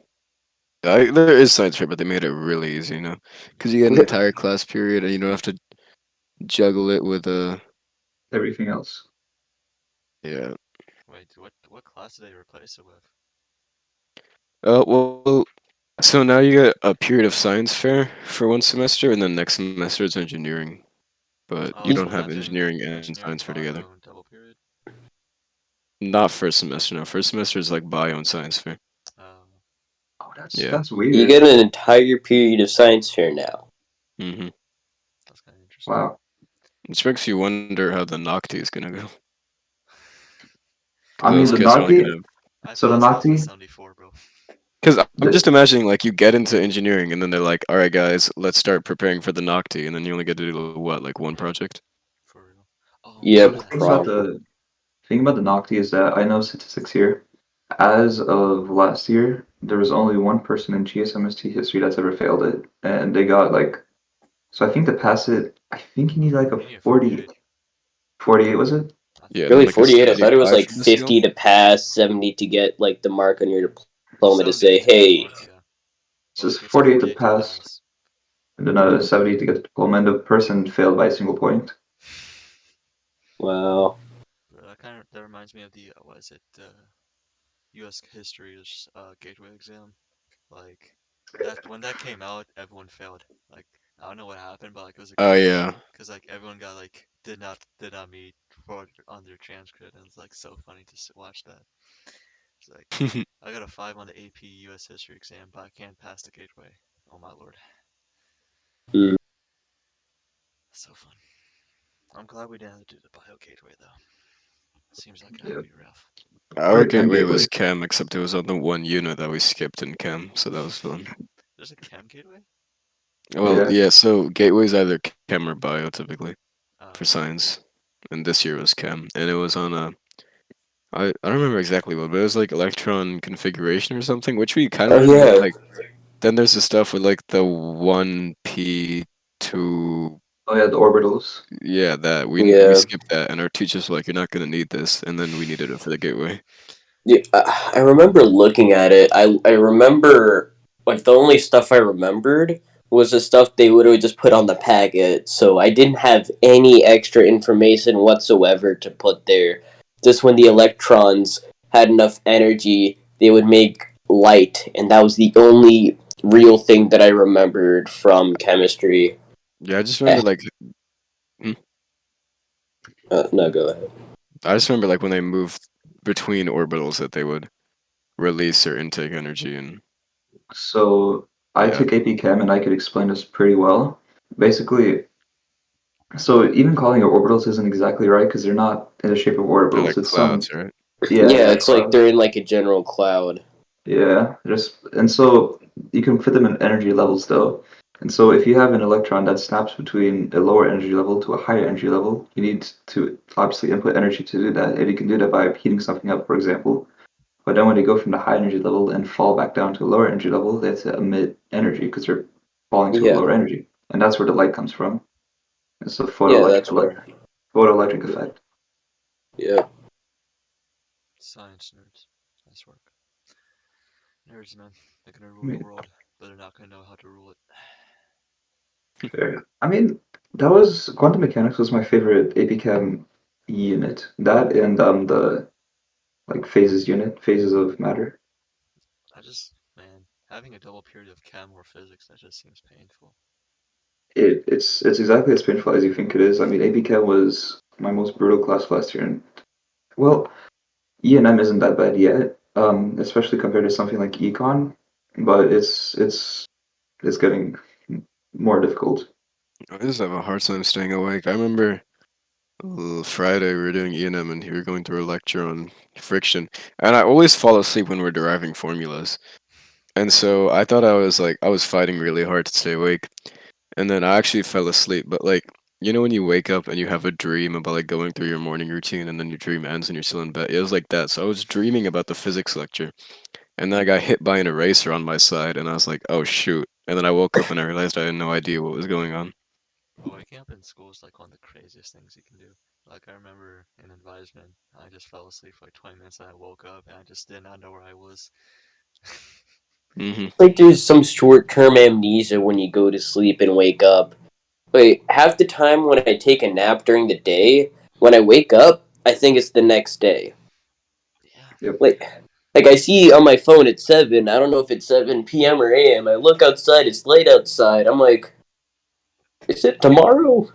There is science fair, but they made it really easy, because you get an entire class period and you don't have to juggle it with Everything else. yeah. Wait, what class did they replace it with? Well, so now you get a period of science fair for one semester, and then next semester is engineering. But Oh, you so don't we're have not doing engineering and science engineering fair together. bio and double period? Not first semester. No, first semester is like bio and science fair. Oh, Oh, Yeah. that's You weird. get an entire period of science fair now. Mm-hmm. that's kind of interesting. Wow. Which makes you wonder how the Nocti is gonna go, because I mean, those the kids are only Nagti. gonna. I So the passed Alpha Nagti, 74, bro. Because I'm the just imagining like you get into engineering, and then they're like, "All right, guys, let's start preparing for the Nocti," and then you only get to do what, like one project? For real. Oh, so Yep, the yeah, thing so about probably. the thing about the Nocti is that I know statistics here. As of last year, there was only one person in GSMST history that's ever failed it, and they got like. So I think to pass it, I think you need like a you need a 40, 48, 48 was it? I Yeah, think. and then Really, like a 48. I thought it was 75 like for the seal. 50 to pass, 70 to get like the mark on your diploma to 70 say, to get the hey, mark, yeah. It's But just like it's a 48 to 48 to pass, pass. and then a 70 to get the diploma, and the person failed by a single point. wow. But that reminds me of the what is it? U.S. history's gateway exam. Like that when that came out, everyone failed. Like I don't know what happened, but like it was a Oh glitch. yeah. Cause like everyone got like did not meet for on their transcript, and it's like so funny to watch that. It's like I got a 5 on the AP U.S. history exam, but I can't pass the gateway. Oh my lord, Mm. so fun. I'm glad we didn't have to do the bio gateway though. Seems like that would Yeah. be rough. Our Or Chem gateway was Gateway. chem, except it was on the one unit that we skipped in chem, so that was fun. There's a chem gateway? Well, Yeah. yeah, so gateway's either chem or bio typically for Oh, science, and this year was chem, and it was on a I don't remember exactly what, but it was like electron configuration or something, which we kind of Oh, learned, but yeah. like then there's the stuff with like the 1p2. Oh yeah, the orbitals. Yeah, that we Yeah. skipped that, and our teachers were like, "You're not gonna need this," and then we needed it for the gateway. Yeah, I remember looking at it. I remember like the only stuff I remembered was the stuff they literally just put on the packet. So I didn't have any extra information whatsoever to put there. Just when the electrons had enough energy, they would make light, and that was the only real thing that I remembered from chemistry. Yeah, I just Eh, remember like hmm, no, go ahead. I just remember like when they moved between orbitals that they would release or intake energy, and So I yeah, took AP Chem and I could explain this pretty well. Basically, so even calling it orbitals isn't exactly right because they're not in the shape of they're orbitals. like It's some, clouds, right? yeah, Yeah, yeah, it's like clouds. they're in like a general cloud. Yeah, just and so you can fit them in energy levels though. And so if you have an electron that snaps between a lower energy level to a higher energy level, you need to obviously input energy to do that. And you can do that by heating something up, for example. But then when they go from the high energy level and fall back down to a lower energy level, they have to emit energy because they're falling to a Yeah, lower energy. And that's where the light comes from. It's a yeah, that's where. photoelectric effect. Yeah. science nerds. Nice work. Nerds, man. They're gonna I rule the mean, world, but they're not gonna know how to rule it. fair. I mean, that was quantum mechanics was my favorite AP Chem unit. That and the like phases unit, phases of matter. Man, having a double period of chem or physics, that just seems painful. It's exactly as painful as you think it is. I mean, AP Chem was my most brutal class last year, and well, E&M isn't that bad yet, especially compared to something like Econ, but it's getting more difficult. I just have a hard time staying awake. I remember Friday we were doing E&M and we were going through a lecture on friction, and I always fall asleep when we're deriving formulas. And so I thought I was fighting really hard to stay awake, and then I actually fell asleep. But like when you wake up and you have a dream about like going through your morning routine, and then your dream ends and you're still in bed. It was like that. So I was dreaming about the physics lecture, and then I got hit by an eraser on my side, and I was like, oh shoot. And then I woke up and I realized I had no idea what was going on. But waking up in school is like one of the craziest things you can do. Like I remember in advisement, I just fell asleep for like 20 minutes and I woke up and I just did not know where I was. Hmm. Like there's some short-term amnesia when you go to sleep and wake up. Like half the time when I take a nap during the day, when I wake up, I think it's the next day. Yeah. Yep. Like I see on my phone at 7. I don't know if it's 7 p.m. or a.m. I look outside. It's late outside. I'm like, is it tomorrow?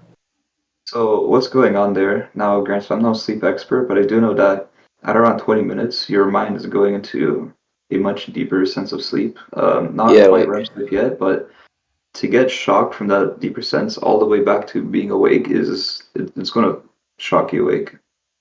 So what's going on there? Now, granted, I'm no sleep expert, but I do know that at around 20 minutes, your mind is going into a much deeper sense of sleep. Not Yeah, quite REM like sleep yet, but to get shocked from that deeper sense all the way back to being awake it's going to shock you awake.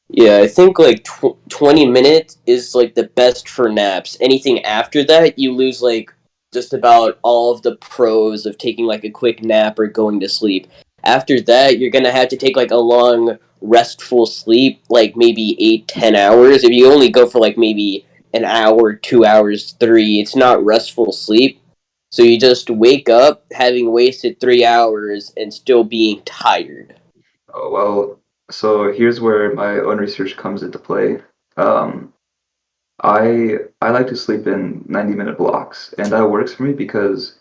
yeah. I think like 20 minutes is like the best for naps. Anything after that, you lose like just about all of the pros of taking like a quick nap or going to sleep. After that, you're gonna have to take like a long restful sleep, like maybe 8-10 hours. If you only go for like maybe an hour, 2 hours, three, it's not restful sleep. So you just wake up having wasted 3 hours and still being tired. Oh, well, so here's where my own research comes into play. Um, I like to sleep in 90-minute blocks, and that works for me because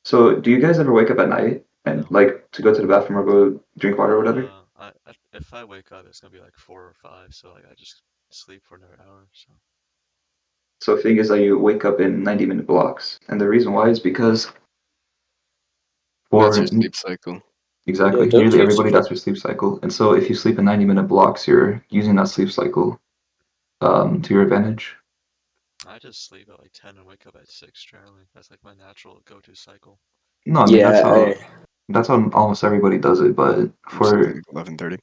so do you guys ever wake up at night and No. like to go to the bathroom or go drink water or whatever? If I wake up, it's gonna be like 4 or 5. So like I just sleep for another hour. So So the thing is that you wake up in 90-minute blocks, and the reason why is because That's for your sleep cycle. Yeah, exactly don't nearly you? everybody that's your sleep cycle, and so if you sleep in 90-minute blocks, you're using that sleep cycle to your advantage. I just sleep at like 10 and wake up at 6 generally. That's like my natural go-to cycle. No, I mean Yeah, that's how almost everybody does it, but I'm sleeping for like 11:30.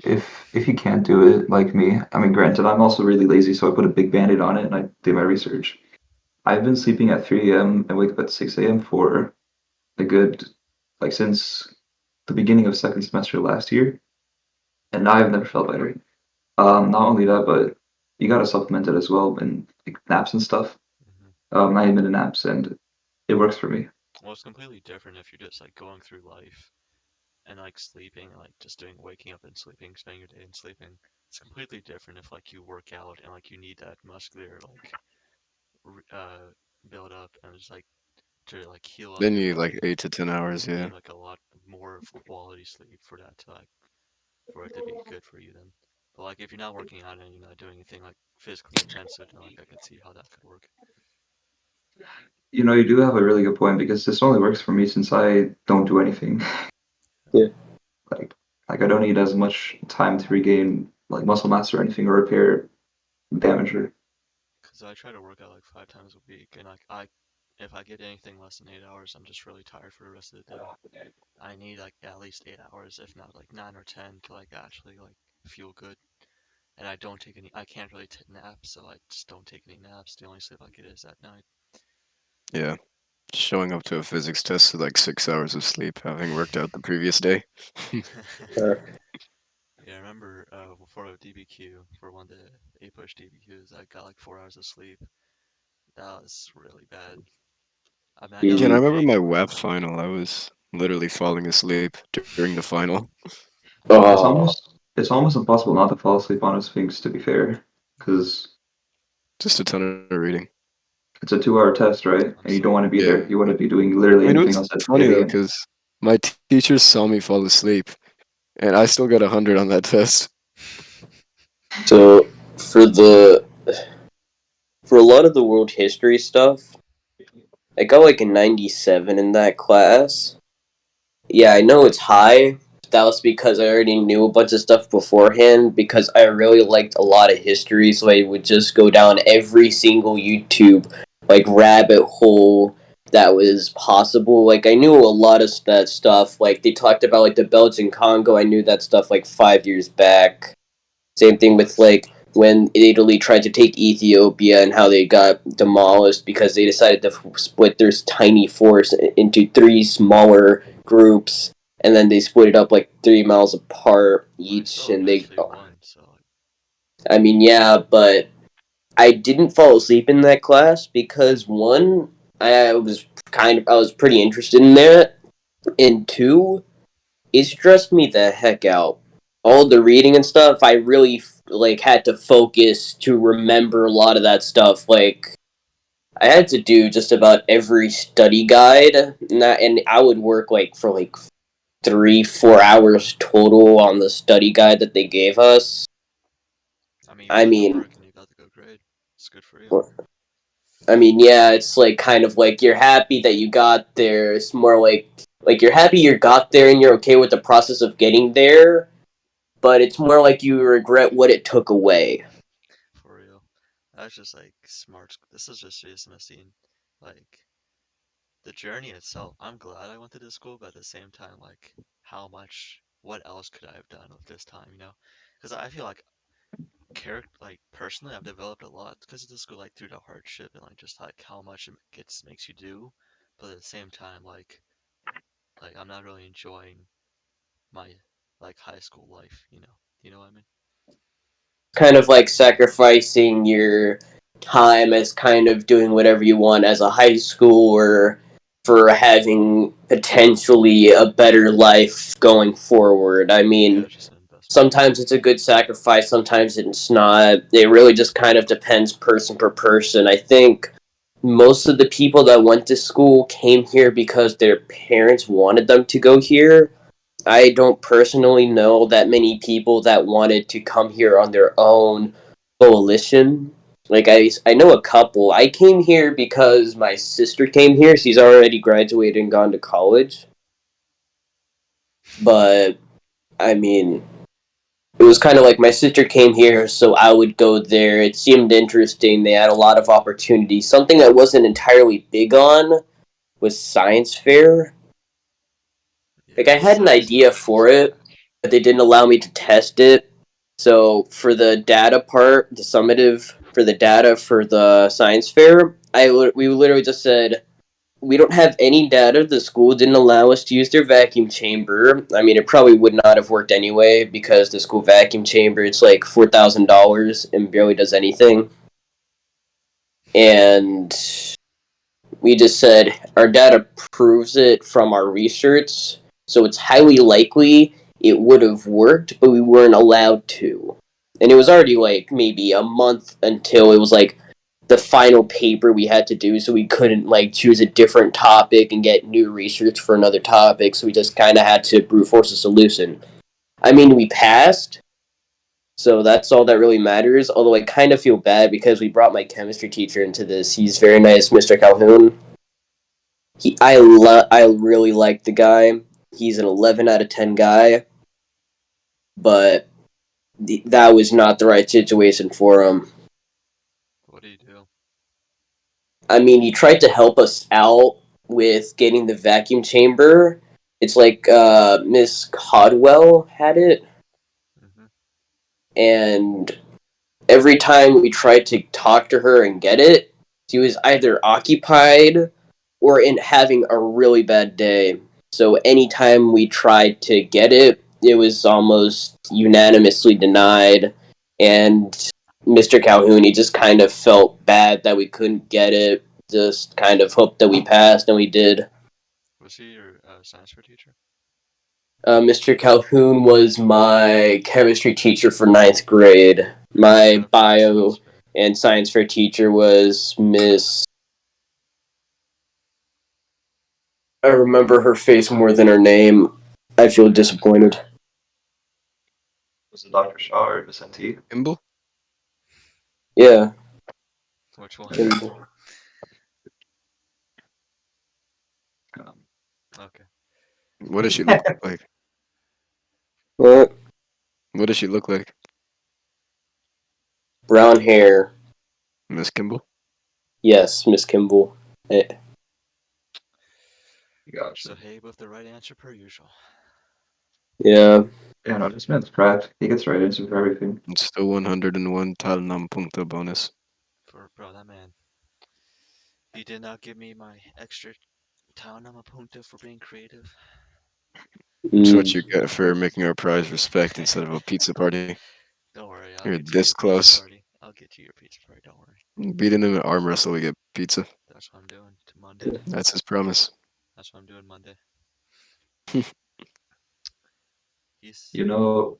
if you can't do it like me, I mean, granted, I'm also really lazy, so I put a big band-aid on it and I did my research. I've been sleeping at 3 a.m. and wake up at 6 a.m. for a good, like, since the beginning of second semester last year, and I've never felt better. Not only that, but you gotta supplement it as well and like, naps and stuff. Hmm 90-minute naps, and it works for me. Well, it's completely different if you're just like going through life and like sleeping, like just doing waking up and sleeping, spending your day and sleeping. It's completely different if like you work out and like you need that muscular like build up and just like to like heal up Then your you need like body. 8 to 10 hours. You Yeah. need like a lot more of quality sleep for that to like for it to be good for you then. But like if you're not working out and you're not doing anything like physically intensive, then like I can see how that could work. You know, you do have a really good point because this only works for me since I don't do anything. yeah. Like, like I don't need as much time to regain like muscle mass or anything or repair damage or Cause I try to work out like 5 times a week, and like if I get anything less than 8 hours, I'm just really tired for the rest of the day. I need like at least 8 hours, if not like 9 or 10, to like actually like feel good. And I don't take any. I can't really take naps, so I just don't take any naps. The only sleep I get is at night. Yeah. Showing up to a physics test with like 6 hours of sleep, having worked out the previous day. Uh, Yeah, I remember before a DBQ for one of the 8 push DBQs, I got like 4 hours of sleep. That was really bad. I mean, I know Yeah, and it's I mm, remember vague, my but WAP still. final. I was literally falling asleep during the final. it's oh, almost impossible not to fall asleep on Sphinx to be fair, because Just a ton of reading. it's a 2-hour test, right? I'm And you don't so want to be Yeah. there. You want to be doing literally I mean, anything what's else at funny 8 though, a.m. because my teachers saw me fall asleep, and I still got 100 on that test. so for the for a lot of the world history stuff, I got like a 97 in that class. Yeah, I know it's high. But that was because I already knew a bunch of stuff beforehand. Because I really liked a lot of history, so I would just go down every single YouTube like rabbit hole that was possible. Like I knew a lot of that stuff. Like they talked about like the Belgian Congo. I knew that stuff like 5 years back. Same thing with Nice. like when Italy tried to take Ethiopia and how they got demolished because they decided to split their tiny force into three smaller groups, and then they split it up like 3 miles apart Well, they each. still And they, eventually won, so I mean, yeah, but I didn't fall asleep in that class because one, I was pretty interested in that, and two, it stressed me the heck out. All the reading and stuff, I really like had to focus to remember a lot of that stuff. Like I had to do just about every study guide, and I would work like for like 3-4 hours total on the study guide that they gave us. I mean, you I put in the mean, work and you got the good grade. It's good for you. yeah, it's like kind of like you're happy that you got there. It's more like you're happy you got there and you're okay with the process of getting there, but it's more like you regret what it took away. For real. That's just like smart. This is just GSMST. Like, the journey itself, I'm glad I went to this school, but at the same time, like, what else could I have done with this time, you know? Because I feel like, like, personally, I've developed a lot because of this school, like, through the hardship and, like, just, like, how much makes you do. But at the same time, like, I'm not really enjoying my, like, high school life, you know? You know what I mean? Kind of like sacrificing your time as kind of doing whatever you want as a high schooler for having potentially a better life going forward. I Yeah, mean, it's just an investment. sometimes it's a good sacrifice, sometimes it's not. It really just kind of depends person per person. I think most of the people that went to school came here because their parents wanted them to go here. I don't personally know that many people that wanted to come here on their own coalition. Like I know a couple. I came here because my sister came here. She's already graduated and gone to college. But I mean, it was kind of like my sister came here, so I would go there. It seemed interesting. They had a lot of opportunities. Something I wasn't entirely big on was science fair. Like Yeah, I had an science idea fair is for it, trash. but they didn't allow me to test it. So for the data part, the summative for the data for the science fair, we literally just said we don't have any data. The school didn't allow us to use their vacuum chamber. I mean, it probably would not have worked anyway because the school vacuum chamber it's like $4,000 and barely does anything. And we just said our data proves it from our research, so it's highly likely it would have worked, but we weren't allowed to. And it was already like maybe a month until it was like the final paper we had to do, so we couldn't like choose a different topic and get new research for another topic, so we just kind of had to brute force a solution. I mean, we passed, so that's all that really matters. Although I kind of feel bad because we brought my chemistry teacher into this. He's very nice, Mr. Calhoun. I really like the guy. He's an 11 out of 10 guy, but that was not the right situation for him. What do you do? I mean, he tried to help us out with getting the vacuum chamber. It's like Miss Codwell had it, Hmm. and every time we tried to talk to her and get it, she was either occupied or in having a really bad day. So anytime we tried to get it, it was almost unanimously denied. And Mr. Calhoun, he just kind of felt bad that we couldn't get it. Just kind of hoped that we passed, and we did. Was he your science fair teacher? Mr. Calhoun was my chemistry teacher for ninth grade. What My kind of bio questions? and science fair teacher was Miss. I remember her face more than her name. I feel disappointed. Was it Dr. Shaw or Vicente? Kimball? Yeah, Which one? Okay. Kimball. Um, Okay. What does she look like? What? What does she look like? Brown hair. Miss Kimball? Yes, Miss Kimball. Eh, So gotcha. hey, with the right answer per usual. yeah. Yeah, no, this man's cracked. He gets the right answer for everything. It's the 101 Talnam Punta bonus. For bro, that man. He did not give me my extra town nama punta for being creative. That's Mm. what you get for making our prize respect instead of a pizza party. Don't worry, I'll You're get to this your pizza close. party. I'll get to your pizza party. Don't worry. Beating him at arm wrestle, we get pizza. That's what I'm doing to Monday. That's his promise. That's what I'm doing Monday. He's You know,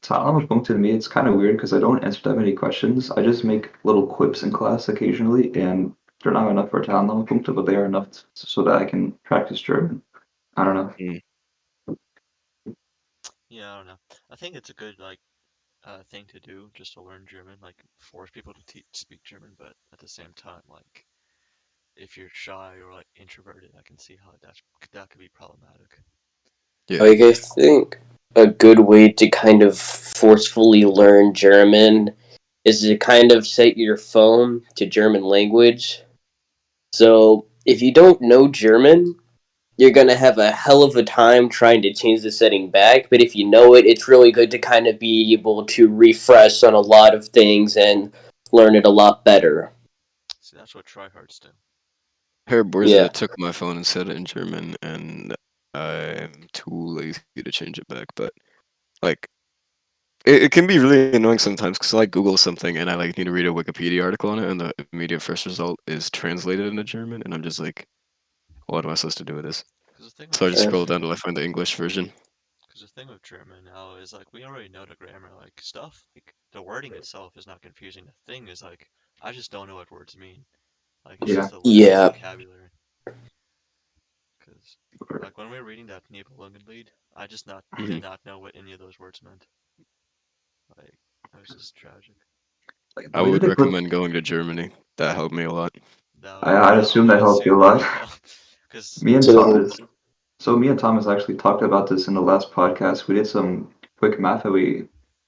Talent Punkt to me, it's kind of weird because I don't answer that many questions. I just make little quips in class occasionally, and they're not enough for Teilnahmepunkte, but they are enough so that I can practice German. I don't know. Mm. Yeah, I don't know. I think it's a good like thing to do just to learn German, like force people to speak German, but at the same time, like if you're shy or like introverted, I can see how that could be problematic. Yeah. Like, I think a good way to kind of forcefully learn German is to kind of set your phone to German language. So, if you don't know German, you're going to have a hell of a time trying to change the setting back. But if you know it, it's really good to kind of be able to refresh on a lot of things and learn it a lot better. See, that's what tryhards do. Herr Borza Yeah. that took my phone and said it in German, and I'm too lazy to change it back. But like, it can be really annoying sometimes because I like Google something and I like need to read a Wikipedia article on it, and the immediate first result is translated into German, and I'm just like, what am I supposed to do with this? Because the thing with So I just Uh, scroll German, down till I find the English version. because the thing with German now is like we already know the grammar, like stuff, like the wording itself is not confusing. The thing is like I just don't know what words mean. Like it's Yeah. just a literal yeah. vocabulary. Because like when we were reading that Nibelungenlied, I just not Hmm. did not know what any of those words meant. Like it was just tragic. Like the I way that would they put, recommend going to Germany. That helped me a lot. I'd I assume would that helped you a assume that lot. would help. Because Me and So, Thomas, so me and Thomas actually talked about this in the last podcast. We did some quick math and we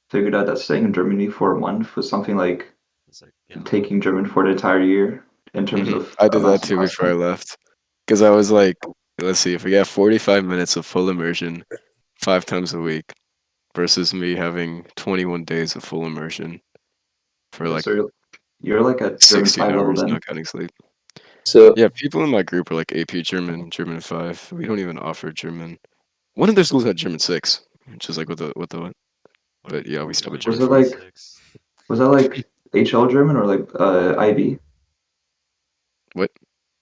figured out that staying in Germany for a month was something like it's like yeah, taking German for the entire year in terms Hmm. of I did that amounts of too before I content. left. Because I was like, let's see, if we got 45 minutes of full immersion 5 times a week versus me having 21 days of full immersion for Okay, like so you're like at German 16 5 level hours, then. not counting sleep. so Yeah, people in my group are like AP German, German 5. We don't even offer German. One of their schools had German 6, which is like what the. But yeah, we what do stopped you at mean Was German it German 5. like 6? was that like HL German or like IB? What?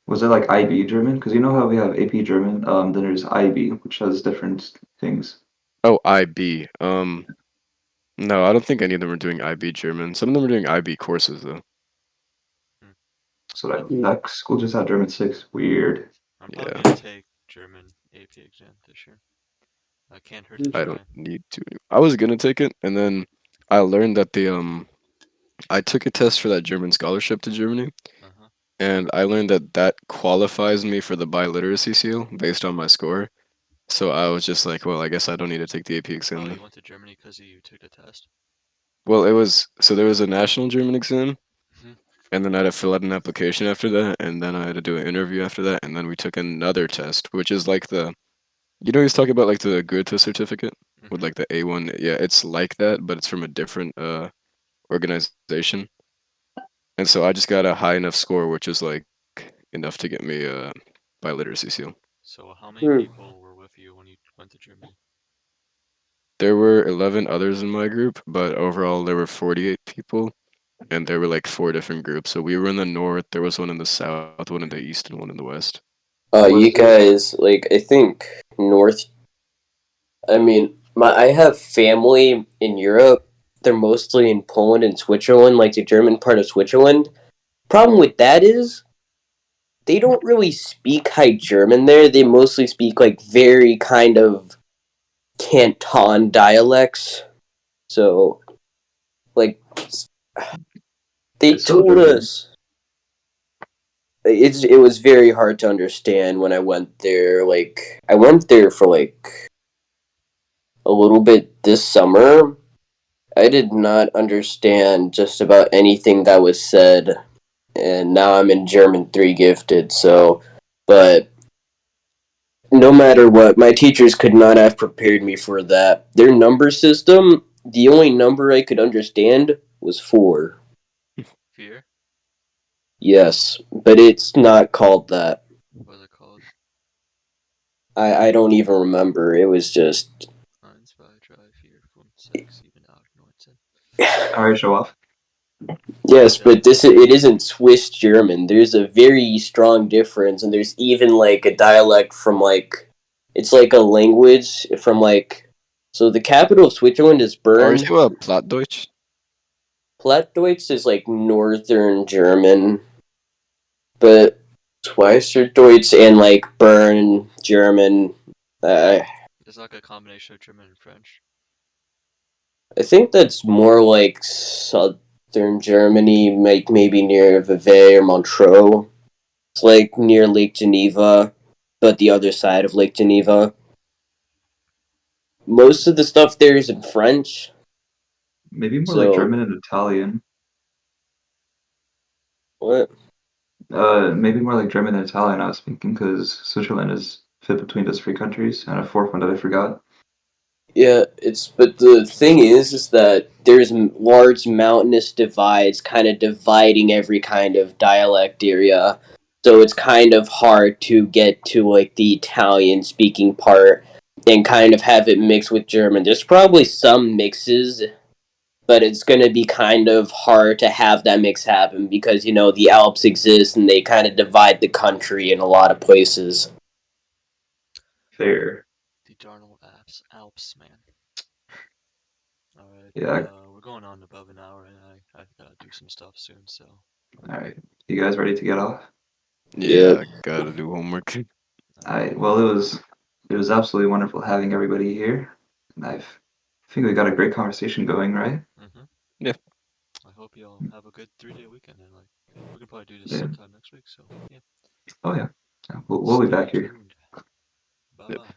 Was it like IB German? Because you know how we have AP German, then there's IB, which has different things. Oh, IB. No, I don't think any of them are doing IB German. Some of them are doing IB courses though. Hmm. So I'm that school just had German 6. Weird. I'm probably Yeah, gonna take German AP exam this year. I can't hurt to I don't try. need to. I was gonna take it, and then I learned that I took a test for that German scholarship to Germany, Uh-huh. and I learned that that qualifies me for the biliteracy seal based on my score. So I was just like, well, I guess I don't need to take the AP Oh, exam then. you went to Germany because you took the test? Well, it was so there was a national German exam, Hmm. and then I had to fill out an application after that, and then I had to do an interview after that, and then we took another test, which is like he's talking about like the Goethe certificate with Hmm. like the A1. Yeah, it's like that, but it's from a different organization. And so I just got a high enough score, which is like enough to get me a biliteracy seal. So how many hmm. people were with you when you went to Germany? There were 11 others in my group, but overall there were 48 people, and there were like 4 different groups. So we were in the north, there was one in the south, one in the east, and one in the west. You Was it guys, like, I think North. I mean, I have family in Europe. They're mostly in Poland and Switzerland, like the German part of Switzerland. Problem with that is they don't really speak High German there. They mostly speak like very kind of Canton dialects. So, like, they it's still told German? us it was very hard to understand when I went there. Like, I went there for like a little bit this summer. I did not understand just about anything that was said, and now I'm in German 3 gifted, so. But no matter what, my teachers could not have prepared me for that. Their number system, the only number I could understand was 4. Fear? Yes, but it's not called that. What is it called? I don't even remember. It was just. 1, 2, 3, 4, 5, 6, 7, 8, 9. Alright, show off. Yes, Yeah. but it isn't Swiss German. There's a very strong difference, and there's even like a dialect from like it's like a language from like so the capital of Switzerland is Are Bern. you a Plattdeutsch? Plattdeutsch is like northern German. but Schweizerdeutsch and like Bern German. It's like a combination of German and French. I think that's more like southern Germany, like maybe near Vevey or Montreux. It's like near Lake Geneva, but the other side of Lake Geneva. Most of the stuff there is in French, Maybe more like so German and Italian. what? Maybe more like German and Italian. I was thinking because Switzerland is fit between those three countries, and a fourth one that I forgot. Yeah, it's but the thing is that there's large mountainous divides kind of dividing every kind of dialect area. So it's kind of hard to get to like the Italian speaking part and kind of have it mix with German. There's probably some mixes, but it's going to be kind of hard to have that mix happen because the Alps exist and they kind of divide the country in a lot of places. Fair. The Darnell Alps, man. All right, Yeah. we're going on above an hour, and I gotta do some stuff soon. So, All right. You guys ready to get off? Yep. Yeah, gotta do homework. all I right. well, it was absolutely wonderful having everybody here. And I think we got a great conversation going, right? Mhm. Yeah. I hope you all have a good 3-day weekend, and like we can probably do this Yeah. sometime next week. So yeah, Oh yeah. Yeah, we'll be stay back here. tuned. Bye Yep. bye.